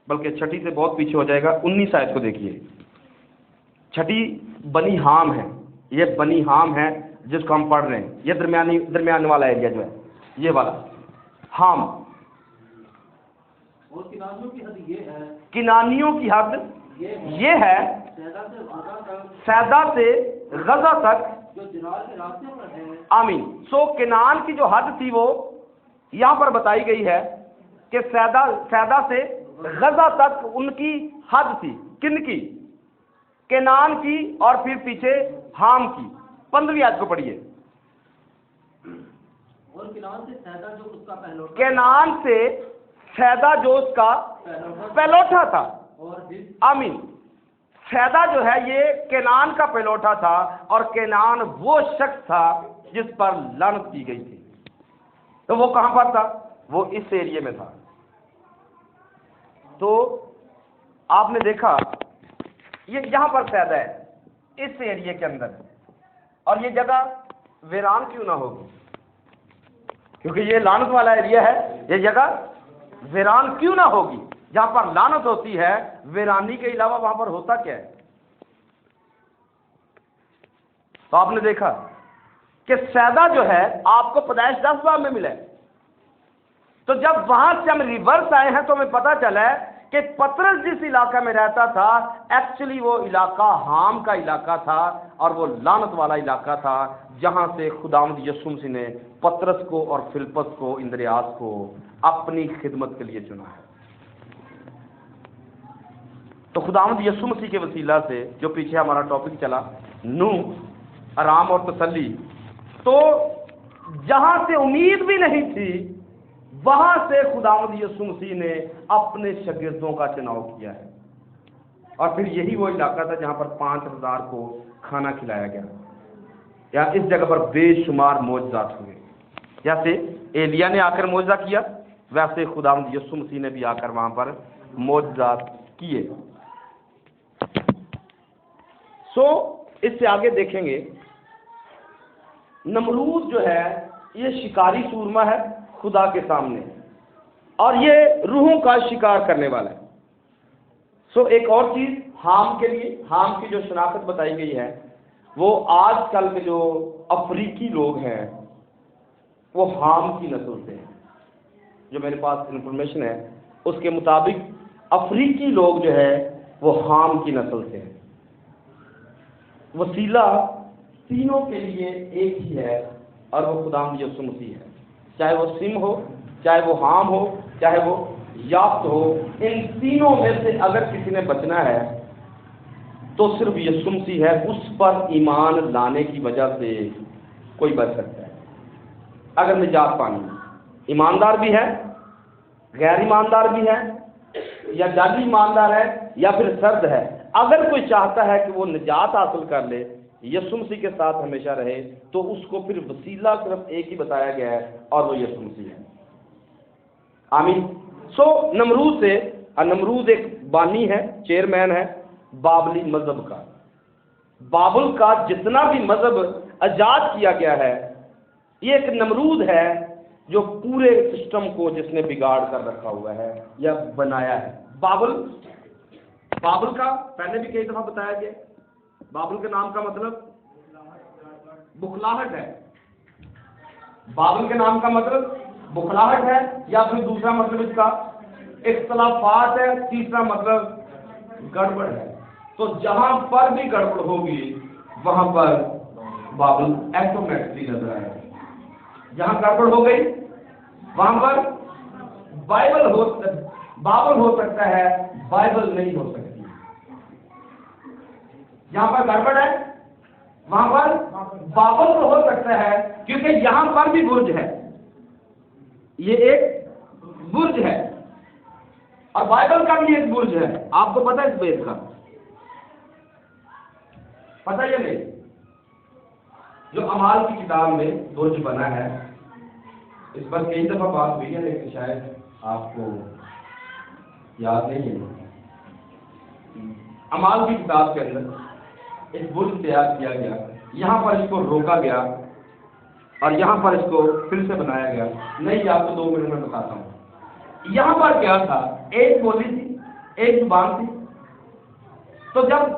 A: بلکہ چھٹی سے بہت پیچھے ہو جائے گا. 19 آیت کو دیکھیے. چھٹی بنی حام ہے. یہ بنی حام ہے جس کو ہم پڑھ رہے ہیں. یہ درمیان والا ایریا جو ہے، یہ والا حام.
B: اور کنانیوں کی حد یہ ہے،
A: کنانیوں کی حد یہ ہے سیدا سے غزہ تک
B: جو جلال کے راستے پر ہے.
A: آمین. سو کنان کی جو حد تھی وہ یہاں پر بتائی گئی ہے کہ سیدا سے غزہ تک ان کی حد تھی. کن کی؟ کنان کی، اور پھر پیچھے حام کی. 15ویں آیت کو پڑھیے.
B: اور کنان سے سیدا جو اس کا پہلوٹا،
A: کنان سے سیدا جو اس کا پہلوٹا تھا.
B: اور
A: آمین. سیدا جو ہے یہ کنان کا پہلوٹا تھا، اور کنان وہ شخص تھا جس پر لعنت کی گئی تھی. تو وہ کہاں پر تھا؟ وہ اس ایریے میں تھا. تو آپ نے دیکھا یہ یہاں پر سیدا ہے، اس ایریے کے اندر، اور یہ جگہ ویران کیوں نہ ہوگی؟ کیونکہ یہ لعنت والا ایریا ہے. یہ جگہ ویران کیوں نہ ہوگی؟ جہاں پر لعنت ہوتی ہے، ویرانی کے علاوہ وہاں پر ہوتا کیا ہے؟ تو آپ نے دیکھا کہ سیدا جو ہے آپ کو پیدائش 10 باب میں ملا ہے. تو جب وہاں سے ہم ریورس آئے ہیں تو ہمیں پتا چلا ہے کہ پطرس جس علاقہ میں رہتا تھا، ایکچولی وہ علاقہ حام کا علاقہ تھا، اور وہ لعنت والا علاقہ تھا جہاں سے خداوند یسوع مسیح نے پطرس کو اور فلپس کو، اندریاس کو اپنی خدمت کے لیے چنا ہے. تو خداوند یسوع مسیح کے وسیلہ سے جو پیچھے ہمارا ٹاپک چلا، نوح، آرام اور تسلی، تو جہاں سے امید بھی نہیں تھی وہاں سے خداوند یسوع مسیح نے اپنے شاگردوں کا چناؤ کیا ہے. اور پھر یہی وہ علاقہ تھا جہاں پر 5000 کو کھانا کھلایا گیا. یا اس جگہ پر بے شمار معجزات ہوئے. جیسے ایلیا نے آ کر معجزہ کیا، ویسے خداوند یسوع مسیح نے بھی آ کر وہاں پر معجزات کیے. اس سے آگے دیکھیں گے، نمرود جو ہے یہ شکاری سورما ہے خدا کے سامنے، اور یہ روحوں کا شکار کرنے والا ہے. ایک اور چیز حام کے لیے، حام کی جو شناخت بتائی گئی ہے، وہ آج کل کے جو افریقی لوگ ہیں وہ حام کی نسل سے ہیں. جو میرے پاس انفارمیشن ہے اس کے مطابق افریقی لوگ جو ہے وہ حام کی نسل سے ہیں. وسیلہ تینوں کے لیے ایک ہی ہے، اور وہ خداوند یسوع مسیح ہے. چاہے وہ سم ہو، چاہے وہ حام ہو، چاہے وہ یافت ہو، ان تینوں میں سے اگر کسی نے بچنا ہے تو صرف یسوع مسیح ہے، اس پر ایمان لانے کی وجہ سے کوئی بچ سکتا ہے۔ اگر نجات پانی ایماندار بھی ہے، غیر ایماندار بھی ہے، یا جعلی ایماندار ہے، یا پھر سرد ہے، اگر کوئی چاہتا ہے کہ وہ نجات حاصل کر لے، یسوع مسیح کے ساتھ ہمیشہ رہے، تو اس کو پھر وسیلہ صرف ایک ہی بتایا گیا ہے، اور وہ یسوع مسیح ہے۔ آمین۔ نمرود سے، نمرود ایک بانی ہے، چیئرمین ہے بابلی مذہب کا۔ بابل کا جتنا بھی مذہب ایجاد کیا گیا ہے، یہ ایک نمرود ہے جو پورے سسٹم کو جس نے بگاڑ کر رکھا ہوا ہے یا بنایا ہے۔ بابل کا پہلے بھی کئی دفعہ بتایا گیا، بابل کے نام کا مطلب بخلاہٹ ہے۔ بابل کے نام کا مطلب بخلاہٹ ہے، یا پھر دوسرا مطلب اس کا اختلافات ہے، تیسرا مطلب گڑبڑ ہے۔ تو جہاں پر بھی گڑبڑ ہوگی وہاں پر بابل ایٹومیٹکلی نظر آئے گا۔ جہاں گڑبڑ ہو گئی وہاں پر بابل ہو سکتا ہے، بائبل نہیں ہو سکتی۔ جہاں پر گڑبڑ ہے وہاں پر بابل تو ہو سکتا ہے، کیونکہ یہاں پر بھی برج ہے، یہ ایک برج ہے، اور بائبل کا بھی ایک برج ہے۔ آپ کو پتہ ہے اس بات کا؟ پتہ یہ نہیں؟ جو اعمال کی کتاب میں برج بنا ہے، اس پر کئی دفعہ بات ہوئی ہے، لیکن شاید آپ کو یاد نہیں ہے۔ اعمال کی کتاب کے اندر ایک برج تیار کیا گیا، یہاں پر اس کو روکا گیا اور یہاں پر اس کو پھر سے بنایا گیا۔ نہیں، آپ کو 2 منٹ میں بتاتا ہوں۔ یہاں پر کیا تھا؟ ایک بولی تھی، ایک زبان تھی۔ تو جب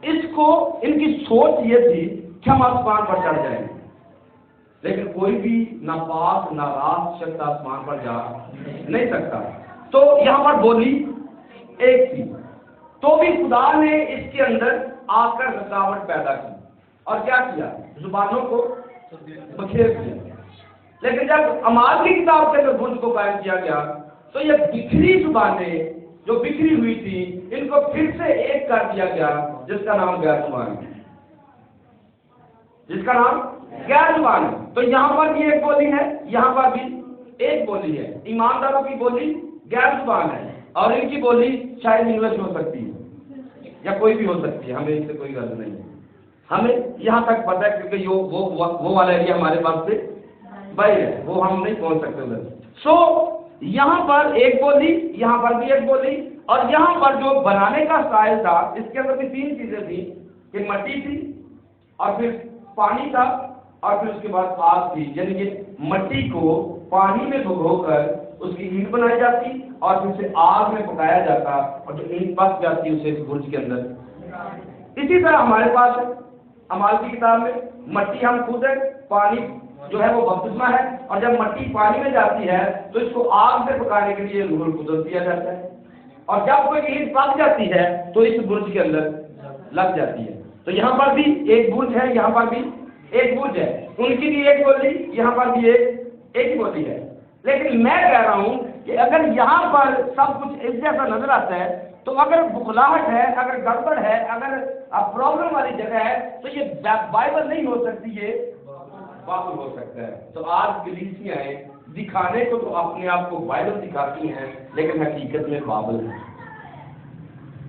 A: اس کو، ان کی سوچ یہ تھی کہ ہم آسمان پر چڑھ جائیں گے، لیکن کوئی بھی نہ پاک نہ راست شخص آسمان پر جا نہیں سکتا۔ تو یہاں پر بولی ایک تھی، تو بھی خدا نے اس کے اندر آ کر رکاوٹ پیدا کی اور کیا کیا؟ زبانوں کو بکھیر دیا۔ لیکن جب اعمال کی کتاب کے اندر برج کو قائم کیا گیا تو یہ بکھری زبانیں جو بکھری ہوئی تھی، ان کو پھر سے ایک کر دیا گیا، جس کا نام غیر زبان ہے، جس کا نام غیر زبان ہے۔ تو یہاں پر بھی ایک بولی ہے، یہاں پر بھی ایک بولی ہے۔ ایمانداروں کی بولی غیر زبان ہے، اور ان کی بولی شاید انگلش ہو سکتی ہے یا کوئی بھی ہو سکتی ہے، ہمیں اس سے کوئی غرض نہیں ہے۔ ہمیں یہاں تک پتہ ہے کیونکہ وہ والا ایریا ہمارے پاس سے باہر ہے، وہ ہم نہیں پہنچ سکتے ادھر۔ یہاں پر ایک بولی، یہاں پر بھی ایک بولی، اور یہاں پر جو بنانے کا سٹائل تھا، اس کے اندر بھی 3 چیزیں تھیں کہ مٹی تھی، اور پھر پانی تھا، اور پھر اس کے بعد آگ تھی۔ یعنی کہ مٹی کو پانی میں بھگو کر اس کی اینٹ بنائی جاتی، اور پھر سے آگ میں پکایا جاتا، اور جو اینٹ پک جاتی اسے برج کے اندر۔ اسی طرح ہمارے پاس اعمال کی کتاب میں مٹی ہم خود ہے، پانی جو ہے وہ بپتسمہ ہے، اور جب مٹی پانی میں جاتی ہے تو اس کو آگ سے پکانے کے لیے روح القدس دیا جاتا ہے، اور جب کوئی اینٹ پک جاتی ہے تو اس برج کے اندر لگ جاتی ہے۔ تو یہاں پر بھی ایک برج ہے، یہاں پر بھی ایک برج ہے، ان کی بھی ایک بولی، یہاں پر بھی ایک بولی ہے۔ لیکن میں کہہ رہا ہوں کہ اگر یہاں پر سب کچھ ایک جیسا نظر آتا ہے، تو اگر بخلاہٹ ہے، اگر گڑبڑ ہے، اگر پرابلم والی جگہ ہے، تو یہ بائبل نہیں ہو سکتی، یہ بابل ہو سکتا ہے۔ تو آج کلیسیاں دکھانے کو تو اپنے آپ کو بائبل دکھاتی ہیں، لیکن حقیقت میں بابل ہے،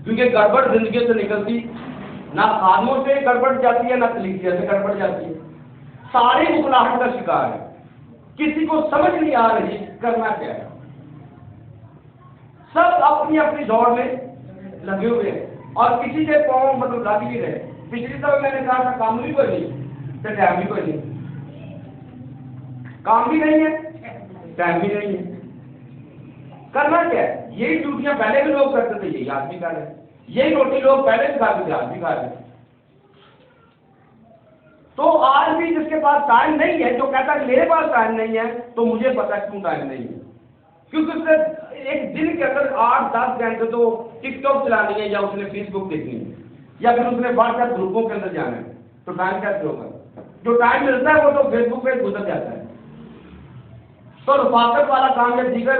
A: کیونکہ گڑبڑ زندگی سے نکلتی نہ خادموں سے گڑبڑ جاتی ہے، نہ کلیسیا سے گڑبڑ جاتی ہے، ساری بخلاہٹ کا شکار ہے، کسی کو سمجھ نہیں آ رہی کرنا کیا ہے، سب اپنی اپنی دوڑ میں لگے ہوئے ہیں، اور کسی کے پاؤں مطلب لگ بھی رہے۔ پچھلی دفعہ میں نے کہا تھا کام بھی کوئی نہیں تو ٹائم بھی کوئی نہیں، کام بھی نہیں ہے، ٹائم بھی نہیں ہے، کرنا کیا ہے؟ یہی ڈیوٹیاں پہلے بھی لوگ کرتے تھے، یہی آج بھی کر رہے ہیں، یہی روٹی لوگ پہلے بھی کھاتے تھے، آج بھی کھا رہے ہیں۔ تو آج بھی جس کے پاس ٹائم نہیں ہے، جو کہتا ہے میرے پاس ٹائم نہیں ہے، تو مجھے پتا کیوں ٹائم نہیں ہے، کیونکہ اس نے ایک دن کے اندر 8-10 گھنٹے تو ٹک ٹاک چلانی ہے، یا اس نے فیس بک دیکھنی ہے، یا پھر اس نے واٹس ایپ گروپوں کے اندر جانا ہے، تو ٹائم کیسے ہوگا؟ جو ٹائم ملتا ہے وہ تو فیس بک پہ گزر جاتا ہے۔ تو رفاقت والا کام یا دیگر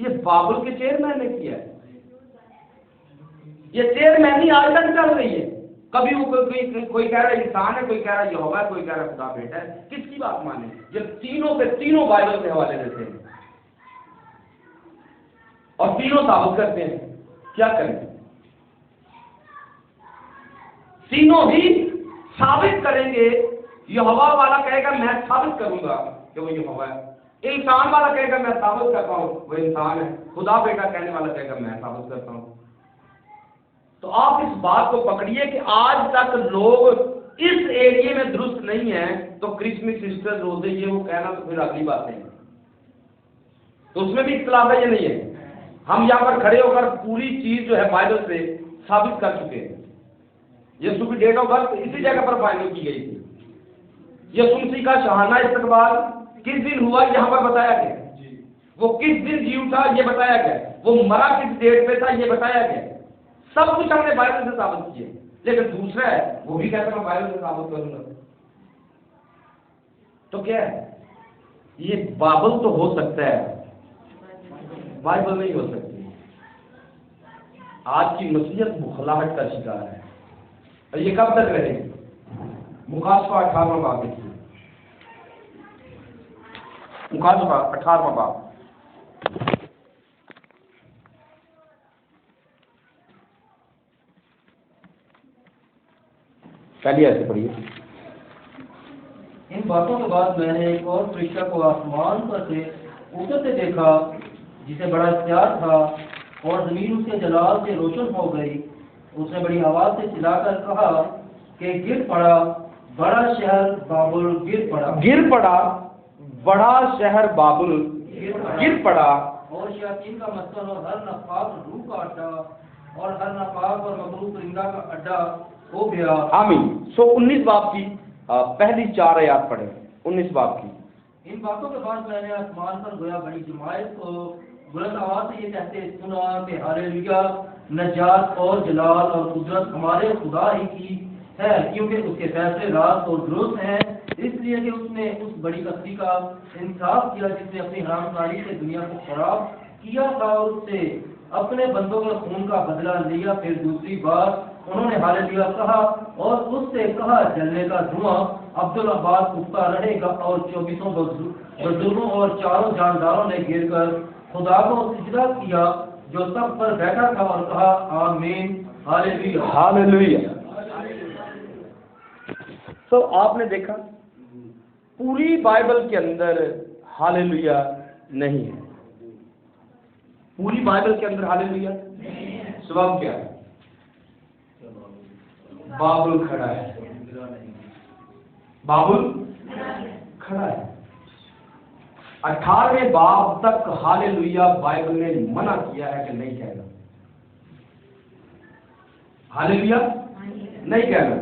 A: یہ بابل کے چیئرمین نے کیا ہے. یہ چیئرمینی آج تک چل رہی ہے. کبھی وہ کوئی کہہ رہا ہے انسان ہے، کوئی کہہ رہا ہے یہوہ ہے، کوئی کہہ رہا ہے خدا بیٹا ہے. کس کی بات مانے؟ یہ تینوں کے تینوں بائبل کے حوالے دیتے ہیں اور تینوں ثابت کرتے ہیں. کیا کریں؟ تینوں ہی ثابت کریں گے. یہوہ والا کہے گا میں ثابت کروں گا کہ وہ یہوہ ہے. انسان والا کہے گا میں ثابت کرتا ہوں وہ انسان ہے. خدا بیٹا کہنے والا کہے گا میں ثابت کرتا ہوں. تو آپ اس بات کو پکڑیے کہ آج تک لوگ اس ایریے میں درست نہیں ہیں تو کرسمس ایسٹر روزے یہ وہ کہنا تو پھر اگلی بات ہے. تو اس میں بھی اختلاف ہے یہ نہیں ہے. ہم یہاں پر کھڑے ہو کر پوری چیز جو ہے بائبل سے ثابت کر چکے ہیں. یسوع کی ڈیٹ آف برتھ اسی جگہ پر فائنل کی گئی تھی. یسوع مسیح کا شاہانہ استقبال کس دن ہوا یہاں پر بتایا گیا. وہ کس دن جی اٹھا یہ بتایا گیا. وہ مرا کس ڈیٹ پہ تھا یہ بتایا گیا. سب کچھ ہم نے بائبل سے ثابت کیا. لیکن دوسرا ہے وہ بھی کہتا ہے میں بائبل سے ثابت کروں گا. تو کیا ہے یہ بابل تو ہو سکتا ہے بائبل نہیں ہو سکتی. آج کی مسیحیت بخلاہٹ کا شکار ہے اور یہ کب تک رہے گی؟ مکاشفہ 18واں باب دیکھیے. مکاشفہ 18واں باب پہلی ایسے پڑھیے.
B: ان باتوں کے بعد میں نے ایک اور فرشتہ کو آسمان پر سے اوپر سے دیکھا جسے بڑا اختیار تھا اور زمین اس کے جلال سے روشن ہو گئی. اس نے بڑی آواز سے چلا کر کہا کہ گر پڑا بڑا شہر بابل گر پڑا. گر پڑا
A: بڑا شہر بابل گر پڑا
B: اور شیاطین کا مسکن اور ہر نفاق روح کا اڈا اور ہر نفاق اور مغرور پرندہ کا اڈا ہو گیا.
A: آمین. 19 باب کی پہلی 4 آیات پڑھیں. 19 باب کی.
B: ان باتوں کے بعد میں نے آسمان پر گویا بڑی جماعت کو بلند آواز سے یہ کہتے سنا کہ ہاللیلویا نجات اور جلال اور قدرت ہمارے خدا ہی کی ہے، کیونکہ اس کے فیصلے راست اور درست ہیں. اس لیے کہ اس نے اس بڑی کشتی کا انصاف کیا جس نے اپنی حرام کاری سے دنیا کو خراب کیا تھا اور اس سے اپنے بندوں کے خون کا بدلہ لیا. پھر دوسری بار انہوں نے ہاللیلویا کہا اور اس سے کہا جلنے کا دھواں عبدالآباد اٹھتا رہے گا. اور 24 بزرگوں اور 4 جانداروں نے گر کر خدا کو سجدہ کیا جو سب پر بیٹھا تھا اور کہا آمین ہاللیلویا
A: ہاللیلویا. تو آپ نے دیکھا پوری بائبل کے اندر ہاللیلویا نہیں ہے. پوری بائبل کے اندر ہاللیلویا سبب کیا ہے؟ بابل کھڑا ہے. بابل کھڑا ہے. 18ویں باب تک ہاللیلویا بائبل نے منع کیا ہے کہ نہیں کہنا. ہاللیلویا نہیں کہنا.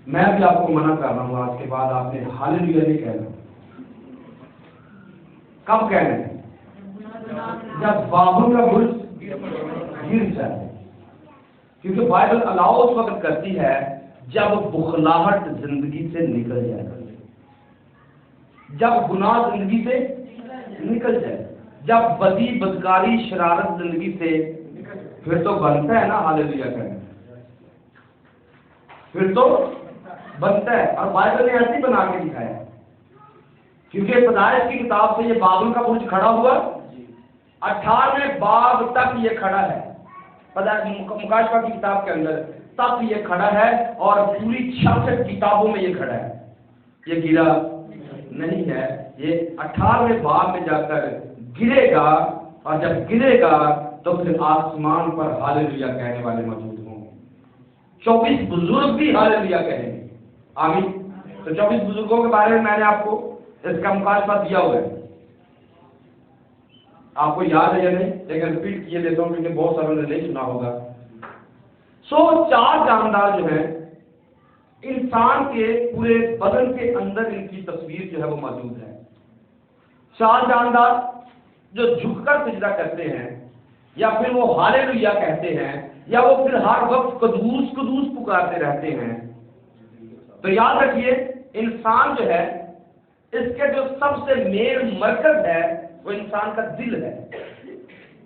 A: میں بھی آپ کو منع کر رہا ہوں آج کے بعد آپ نے ہاللیلویا نہیں کہنا. کب کہنا ہے؟ جب بابل کا برج گر جائے. کیونکہ بائبل الاؤ اس وقت کرتی ہے جب بخلاہٹ زندگی سے نکل جائے، جب گناہ زندگی سے نکل جائے، جب بدی بدکاری شرارت زندگی سے، پھر تو بنتا ہے نا ہاللیلویا کہنا. پھر تو بنتا ہے. اور بائبل نے ایسے بنا کے دکھایا کیونکہ پیدائش کی کتاب سے یہ بابل کا برج کھڑا ہوا 18ویں باب تک یہ کھڑا ہے. مکاشفہ کی کتاب کے اندر تب یہ کھڑا ہے اور پوری 66 کتابوں میں یہ کھڑا ہے. یہ گرا نہیں ہے. یہ 18ویں باب میں جا کر گرے گا اور جب گرے گا تو پھر آسمان پر ہاللیلویا کہنے والے موجود ہوں گے. 24 بزرگ بھی ہاللیلویا کہیں گے. آمین. تو 24 بزرگوں کے بارے میں میں نے آپ کو اس کا مکاشفہ دیا ہوا ہے. آپ کو یاد ہے یا نہیں، لیکن ریپیٹ کیے دیتا ہوں کیونکہ بہت ساروں نے نہیں سنا ہوگا. 4 جاندار جو ہیں انسان کے پورے بدن کے اندر ان کی تصویر جو ہے وہ موجود ہے. 4 جاندار جو جھک کر سجدہ کرتے ہیں یا پھر وہ ہاللیلویا کہتے ہیں یا وہ پھر ہر وقت قدوس قدوس پکارتے رہتے ہیں. تو یاد رکھیے انسان جو ہے اس کے جو سب سے مین مرکز ہے وہ انسان کا دل ہے.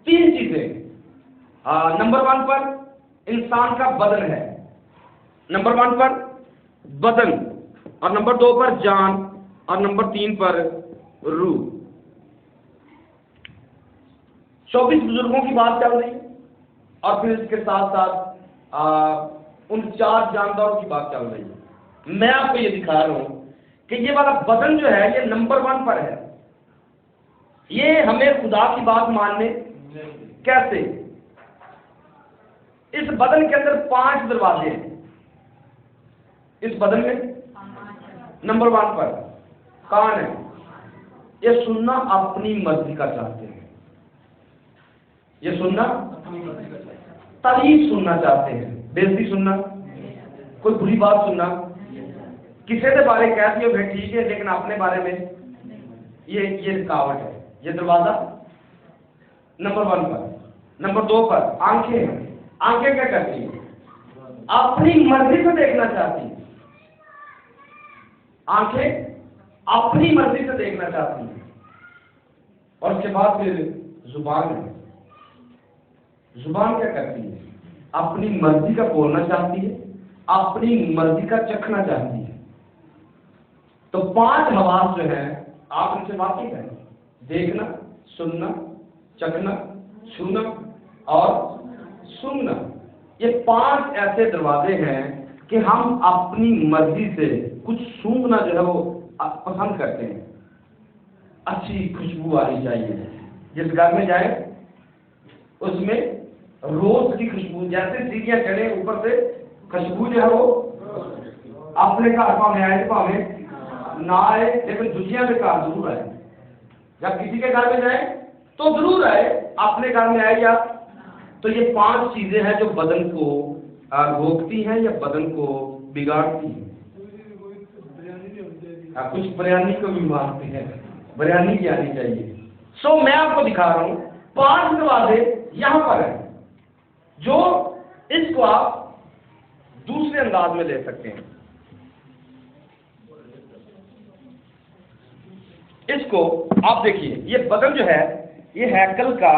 A: 3 چیزیں نمبر 1 پر انسان کا بدن ہے، نمبر 1 پر بدن، اور نمبر 2 پر جان، اور نمبر 3 پر روح۔ 24 بزرگوں کی بات چل رہی ہے، اور پھر اس کے ساتھ ساتھ ان 4 جانداروں کی بات چل رہی ہے۔ میں آپ کو یہ دکھا رہا ہوں کہ یہ والا بدن جو ہے یہ نمبر 1 پر ہے۔ یہ ہمیں خدا کی بات ماننے کیسے؟ اس بدن کے اندر 5 دروازے ہیں۔ اس بدن میں نمبر 1 پر کان ہے، یہ سننا اپنی مرضی کا چاہتے ہیں، یہ سننا تعریف سننا چاہتے ہیں، بےعزتی سننا، کوئی بری بات سننا، کسی کے بارے کہہ دیا پھر ٹھیک ہے لیکن اپنے بارے میں یہ رکاوٹ ہے۔ یہ دروازہ نمبر 1 پر۔ نمبر 2 پر آنکھیں ہیں۔ آنکھیں کیا کرتی ہیں؟ اپنی مرضی سے دیکھنا چاہتی ہیں، آنکھیں اپنی مرضی سے دیکھنا چاہتی ہیں۔ اور اس کے بعد پھر زبان ہے۔ زبان کیا کرتی ہے؟ اپنی مرضی کا بولنا چاہتی ہے، اپنی مرضی کا چکھنا چاہتی ہے۔ تو 5 حواس جو ہیں آپ ان سے واقف ہیں، دیکھنا، سننا، چکھنا، چھونا اور سننا۔ یہ 5 ایسے دروازے ہیں کہ ہم اپنی مرضی سے کچھ سونگنا جو ہے وہ پسند کرتے ہیں۔ اچھی خوشبو آنی چاہیے، جس گھر میں جائے اس میں روز کی خوشبو، جیسے سیڑھیاں چڑھے اوپر سے خوشبو جو ہے وہ اپنے گھر پاؤں آئے پاؤں نہ آئے لیکن دوسرے کے گھر ضرور آئے۔ جب کسی کے گھر میں جائے تو ضرور آئے، اپنے گھر میں آئے یا تو یہ 5 چیزیں ہیں جو بدن کو روکتی ہیں یا بدن کو بگاڑتی ہیں۔ کچھ بریانی کو بھی مارتے ہیں، بریانی کی آنی چاہیے۔ سو میں آپ کو دکھا رہا ہوں 5 دروازے یہاں پر ہیں جو اس کو آپ دوسرے انداز میں لے سکتے ہیں۔ اس کو آپ دیکھیے، یہ بدن جو ہے یہ ہیکل کا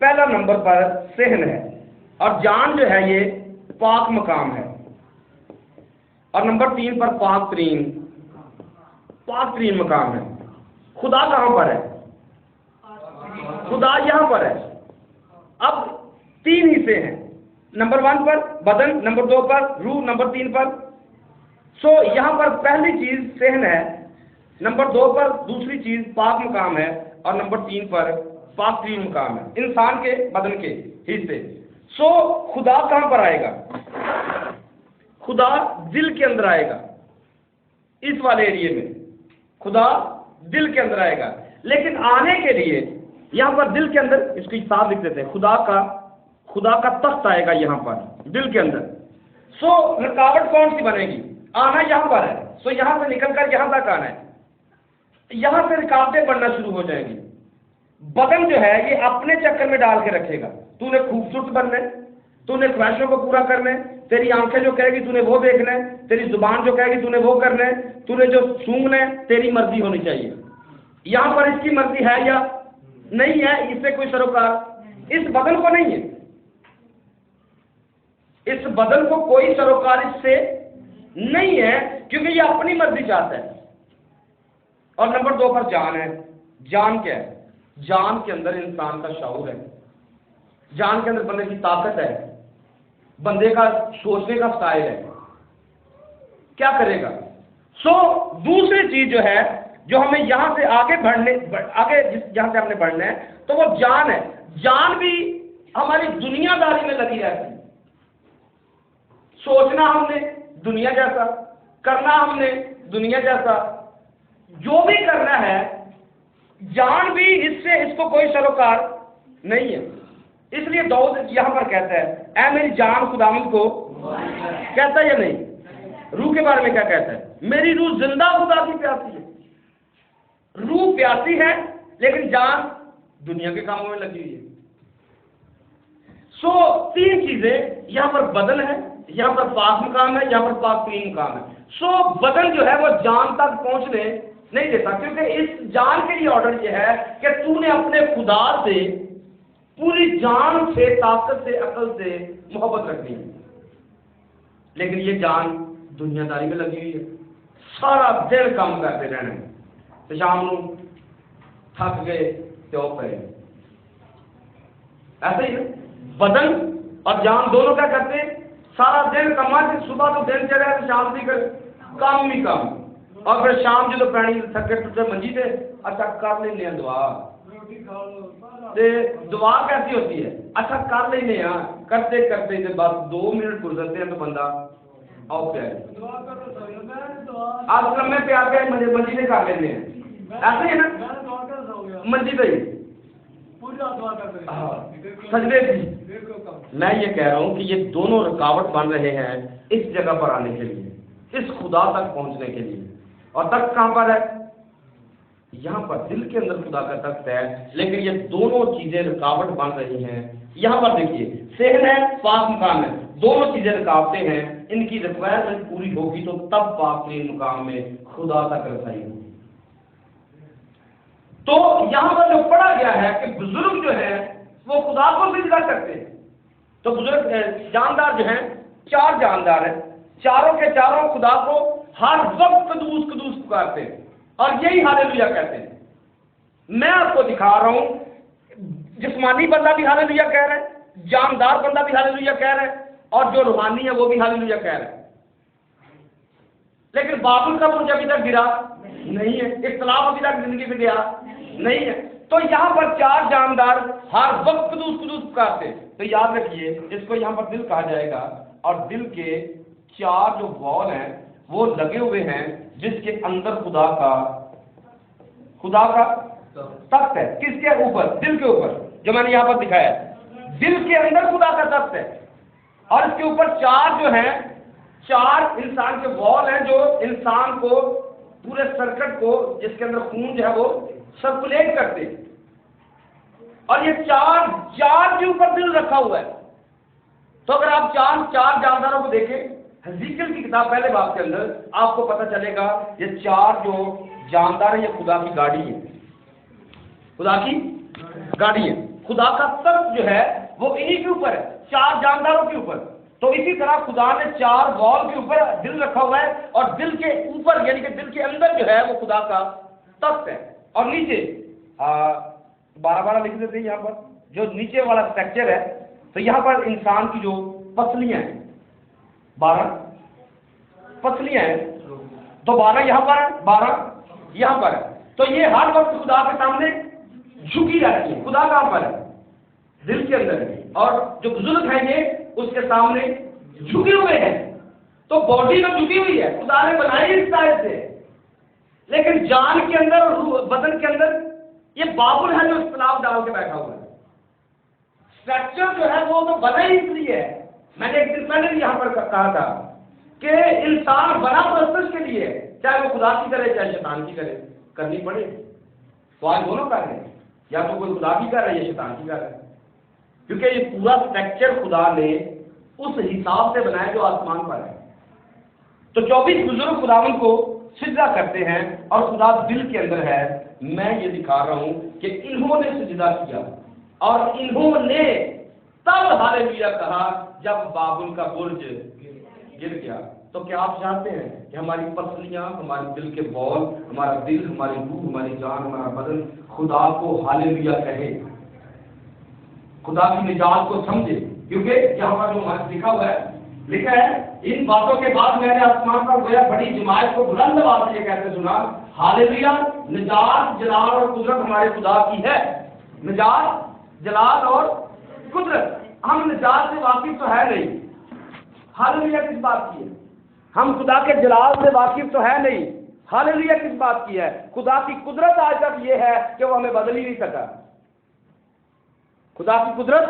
A: پہلا نمبر پر صحن ہے، اور جان جو ہے یہ پاک مقام ہے، اور نمبر 3 پر پاک ترین مقام ہے۔ خدا کہاں پر ہے؟ خدا یہاں پر ہے۔ اب 3 حصے ہیں، نمبر 1 پر بدن، نمبر 2 پر روح، نمبر 3 پر سو یہاں پر پہلی چیز صحن ہے، نمبر 2 پر دوسری چیز پاک مقام ہے، اور نمبر 3 پر پاک ترین مقام ہے، انسان کے بدن کے حصے۔ سو خدا کہاں پر آئے گا؟ خدا دل کے اندر آئے گا، اس والے ایریے میں خدا دل کے اندر آئے گا، لیکن آنے کے لیے یہاں پر دل کے اندر اس کو صاف لکھ دیتے ہیں، خدا کا تخت آئے گا یہاں پر دل کے اندر۔ سو رکاوٹ کون سی بنے گی؟ آنا یہاں پر ہے، سو یہاں سے نکل کر یہاں تک آنا ہے، یہاں سے رکاوٹیں بڑھنا شروع ہو جائیں گی۔ بدن جو ہے یہ اپنے چکر میں ڈال کے رکھے گا، تو نے خوبصورت بننا ہے، تو نے خواہشوں کو پورا کرنا ہے، تیری آنکھیں جو کہے گی تو نے وہ دیکھنا ہے، تیری زبان جو کہے گی تو نے وہ کرنا ہے، تو نے جو سونگنا ہے تیری مرضی ہونی چاہیے۔ یہاں پر اس کی مرضی ہے یا نہیں ہے، اس سے کوئی سروکار اس بدن کو نہیں ہے، اس بدن کو کوئی سروکار اس سے نہیں ہے، کیونکہ یہ اپنی مرضی چاہتا ہے۔ اور نمبر 2 پر جان ہے۔ جان کیا ہے؟ جان کے اندر انسان کا شعور ہے، جان کے اندر بندے کی طاقت ہے، بندے کا سوچنے کا سٹائل ہے، کیا کرے گا۔ سو دوسری چیز جو ہے جو ہمیں یہاں سے آگے جہاں سے ہم نے بڑھنا ہے تو وہ جان ہے۔ جان بھی ہماری دنیا داری میں لگی رہتی ہے، سوچنا ہم نے دنیا جیسا، کرنا ہم نے دنیا جیسا، جو بھی کرنا ہے جان بھی اس کو کوئی سروکار نہیں ہے۔ اس لیے داؤد یہاں پر کہتا ہے اے میری جان خداوند کو کہتا ہے یا نہیں؟ روح کے بارے میں کیا کہتا ہے؟ میری روح زندہ خدا کی پیاسی ہے۔ روح پیاسی ہے لیکن جان دنیا کے کاموں میں لگی ہوئی ہے۔ سو 3 چیزیں یہاں پر بدن ہے، یہاں پر پاک مقام ہے، یہاں پر پاک ترین مقام ہے۔ سو بدن جو ہے وہ جان تک پہنچنے نہیں دیتا، کیونکہ اس جان کے لیے آرڈر یہ ہے کہ تو نے اپنے خدا سے پوری جان سے، طاقت سے، عقل سے محبت رکھنی ہے. لیکن یہ جان دنیا داری میں لگی ہوئی ہے، سارا دن کام کرتے رہنا ہے، تو شام کو تھک گئے تو پہ ایسا ہی ہے. بدن اور جان دونوں کیا کرتے ہیں؟ سارا دن کما کے صبح تو دن چلے تو شام بھی کر کام بھی کام، اور پھر شام جب پینی تھکے ٹوٹے منجی سے اچھا کر لینے ہیں دعا. دعا کیسی ہوتی ہے؟ اچھا کر لینے ہیں، کرتے کرتے جب بس 2 منٹ گزرتے ہیں تو بندہ آؤ پہ آپ لمبے پہ آ کے منجی سے کر لینے ہیں. ایسے ہی نا منجی پہ ہی سجدے بھی. میں یہ کہہ رہا ہوں کہ یہ دونوں رکاوٹ بن رہے ہیں اس جگہ پر آنے کے لیے، اس خدا تک پہنچنے کے لیے. اور تخت کہاں پر ہے؟ یہاں پر دل کے اندر خدا کا تخت ہے، لیکن یہ دونوں چیزیں رکاوٹ بن رہی ہیں. یہاں پر دیکھیے صحن ہے، پاک مقام ہے، دونوں چیزیں رکاوٹیں ہیں. ان کی ریکوائرمنٹ پوری ہوگی تو تب پاک مقام میں خدا تک رسائی ہوگی. تو یہاں پر جو پڑھا گیا ہے کہ بزرگ جو ہے وہ خدا کو سجدہ کرتے ہیں. تو بزرگ جاندار جو ہیں، 4 جاندار ہیں، چاروں کے چاروں خدا کو ہر وقت قدوس قدوس پکارتے ہیں اور یہی ہاللویا کہتے ہیں. میں آپ کو دکھا رہا ہوں جسمانی بندہ بھی ہاللویا کہہ رہا ہے، جاندار بندہ بھی ہاللویا کہہ رہا ہے، اور جو روحانی ہے وہ بھی ہاللویا کہہ رہا ہے. لیکن بابل کا برج ابھی تک گرا نہیں ہے، اختلاف ابھی تک زندگی میں گیا نہیں ہے. تو یہاں پر 4 جاندار ہر وقت قدوس قدوس پکارتے ہیں. تو یاد رکھیے اس کو یہاں پر دل کہا جائے گا، اور دل کے 4 جو وال ہیں وہ لگے ہوئے ہیں جس کے اندر خدا کا تخت ہے. کس کے اوپر؟ دل کے اوپر، جو میں نے یہاں پر دکھایا ہے. دل کے اندر خدا کا تخت ہے، اور اس کے اوپر 4 جو ہیں، 4 انسان کے وال ہیں جو انسان کو پورے سرکٹ کو، جس کے اندر خون جو ہے وہ سرکولیٹ کرتے ہیں. اور یہ 4 کے اوپر دل رکھا ہوا ہے. تو اگر آپ 4 جانداروں کو دیکھیں حزقیل کی کتاب پہلے باب کے اندر، آپ کو پتہ چلے گا یہ 4 جو جاندار ہیں یہ خدا کی گاڑی ہے، خدا کی گاڑی ہے. خدا کا تخت جو ہے وہ انہی کے اوپر ہے، 4 جانداروں کے اوپر. تو اسی طرح خدا نے 4 وال کے اوپر دل رکھا ہوا ہے، اور دل کے اوپر یعنی کہ دل کے اندر جو ہے وہ خدا کا تخت ہے. اور نیچے 12 لکھ دیتے ہیں یہاں پر جو نیچے والا اسٹرکچر ہے. تو یہاں پر انسان کی جو پسلیاں ہیں، 12 پسلیاں ہیں، تو 12 یہاں پر ہے، 12 یہاں پر ہے. تو یہ ہر وقت خدا کے سامنے جھکی رہتی ہے. خدا کہاں پر ہے؟ دل کے اندر ہے. اور جو بزرگ ہیں یہ اس کے سامنے جھکے ہوئے ہیں. تو باڈی میں جھکی ہوئی ہے، خدا نے بنائی اس طرح سے. لیکن جان کے اندر اور بدن کے اندر یہ بابل ہے جو اختلاف ڈال کے بیٹھا ہوا ہے. اسٹرکچر جو ہے وہ تو بنا ہی اس لیے ہے. میں نے ایک دن پہلے بھی یہاں پر کہا تھا کہ انسان بنا پرستش کے لیے، چاہے وہ خدا کی کرے چاہے شیطان کی کرے، کرنی پڑے. تو آج دونوں کر رہے ہیں، یا تو کوئی خدا کی کر رہا ہے یا شیطان کی کر رہا ہے. کیونکہ یہ پورا اسٹرکچر خدا نے اس حساب سے بنایا جو آسمان پر ہے. تو 24 بزرگ خداوند کو سجدہ کرتے ہیں اور خدا دل کے اندر ہے. میں یہ دکھا رہا ہوں کہ انہوں نے سجدہ کیا، اور انہوں نے تب ہاللویا کہا جب بابل کا برج گر گیا. تو کیا آپ چاہتے ہیں کہ ہماری پسلیاں، ہمارے دل کے بال، ہمارا دل، ہماری روح، ہماری جان، ہمارا بدن خدا کو ہاللویا کہے، خدا کی نجات کو سمجھے؟ کیونکہ یہاں پر جو لکھا ہوا ہے، لکھا ہے ان باتوں کے بعد میں نے آسمان پر گویا بڑی جماعت کو بلند آواز سے یہ کہتے سنا، ہاللویا، نجات، جلال اور قدرت ہمارے خدا کی ہے. نجات، جلال اور قدرت. ہم نجات سے واقف تو ہے نہیں، ہاللویا کس بات کی ہے؟ ہم خدا کے جلال سے واقف تو ہے نہیں، ہاللویا کس بات کی ہے؟ خدا کی قدرت آج تک یہ ہے کہ وہ ہمیں بدل ہی نہیں سکا. خدا کی قدرت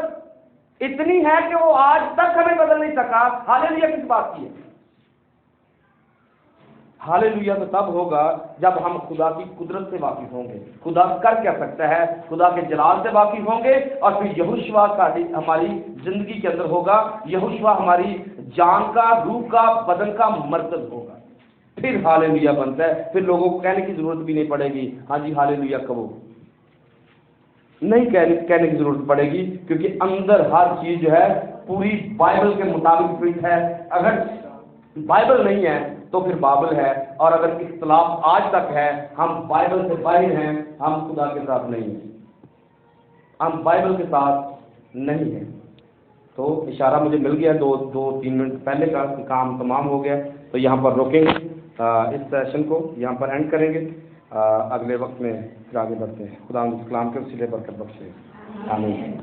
A: اتنی ہے کہ وہ آج تک ہمیں بدل نہیں سکا. ہاللویا کس بات کی ہے؟ ہاللویا تو تب ہوگا جب ہم خدا کی قدرت سے واقف ہوں گے. خدا کر کیا سکتا ہے، خدا کے جلال سے واقف ہوں گے، اور پھر یہوشوا کا ہماری زندگی کے اندر ہوگا. یہوشوا ہماری جان کا، روح کا، بدن کا مرکز ہوگا. پھر ہاللویا بنتا ہے. پھر لوگوں کو کہنے کی ضرورت بھی نہیں پڑے گی ہاں جی ہاللویا کہو. نہیں کہنے کی ضرورت پڑے گی، کیونکہ اندر ہر چیز جو ہے پوری بائبل کے مطابق فٹ ہے۔ اگر بائبل نہیں ہے تو پھر بابل ہے، اور اگر اختلاف آج تک ہے، ہم بائبل سے باہر ہیں، ہم خدا کے ساتھ نہیں ہیں، ہم بائبل کے ساتھ نہیں ہیں۔ تو اشارہ مجھے مل گیا، دو تین منٹ پہلے کا کام تمام ہو گیا، تو یہاں پر روکیں گے، اس سیشن کو یہاں پر اینڈ کریں گے، اگلے وقت میں پھر آگے بڑھتے ہیں۔ خدا ہم کلام کے وسیلے برکت بخشے، آمین۔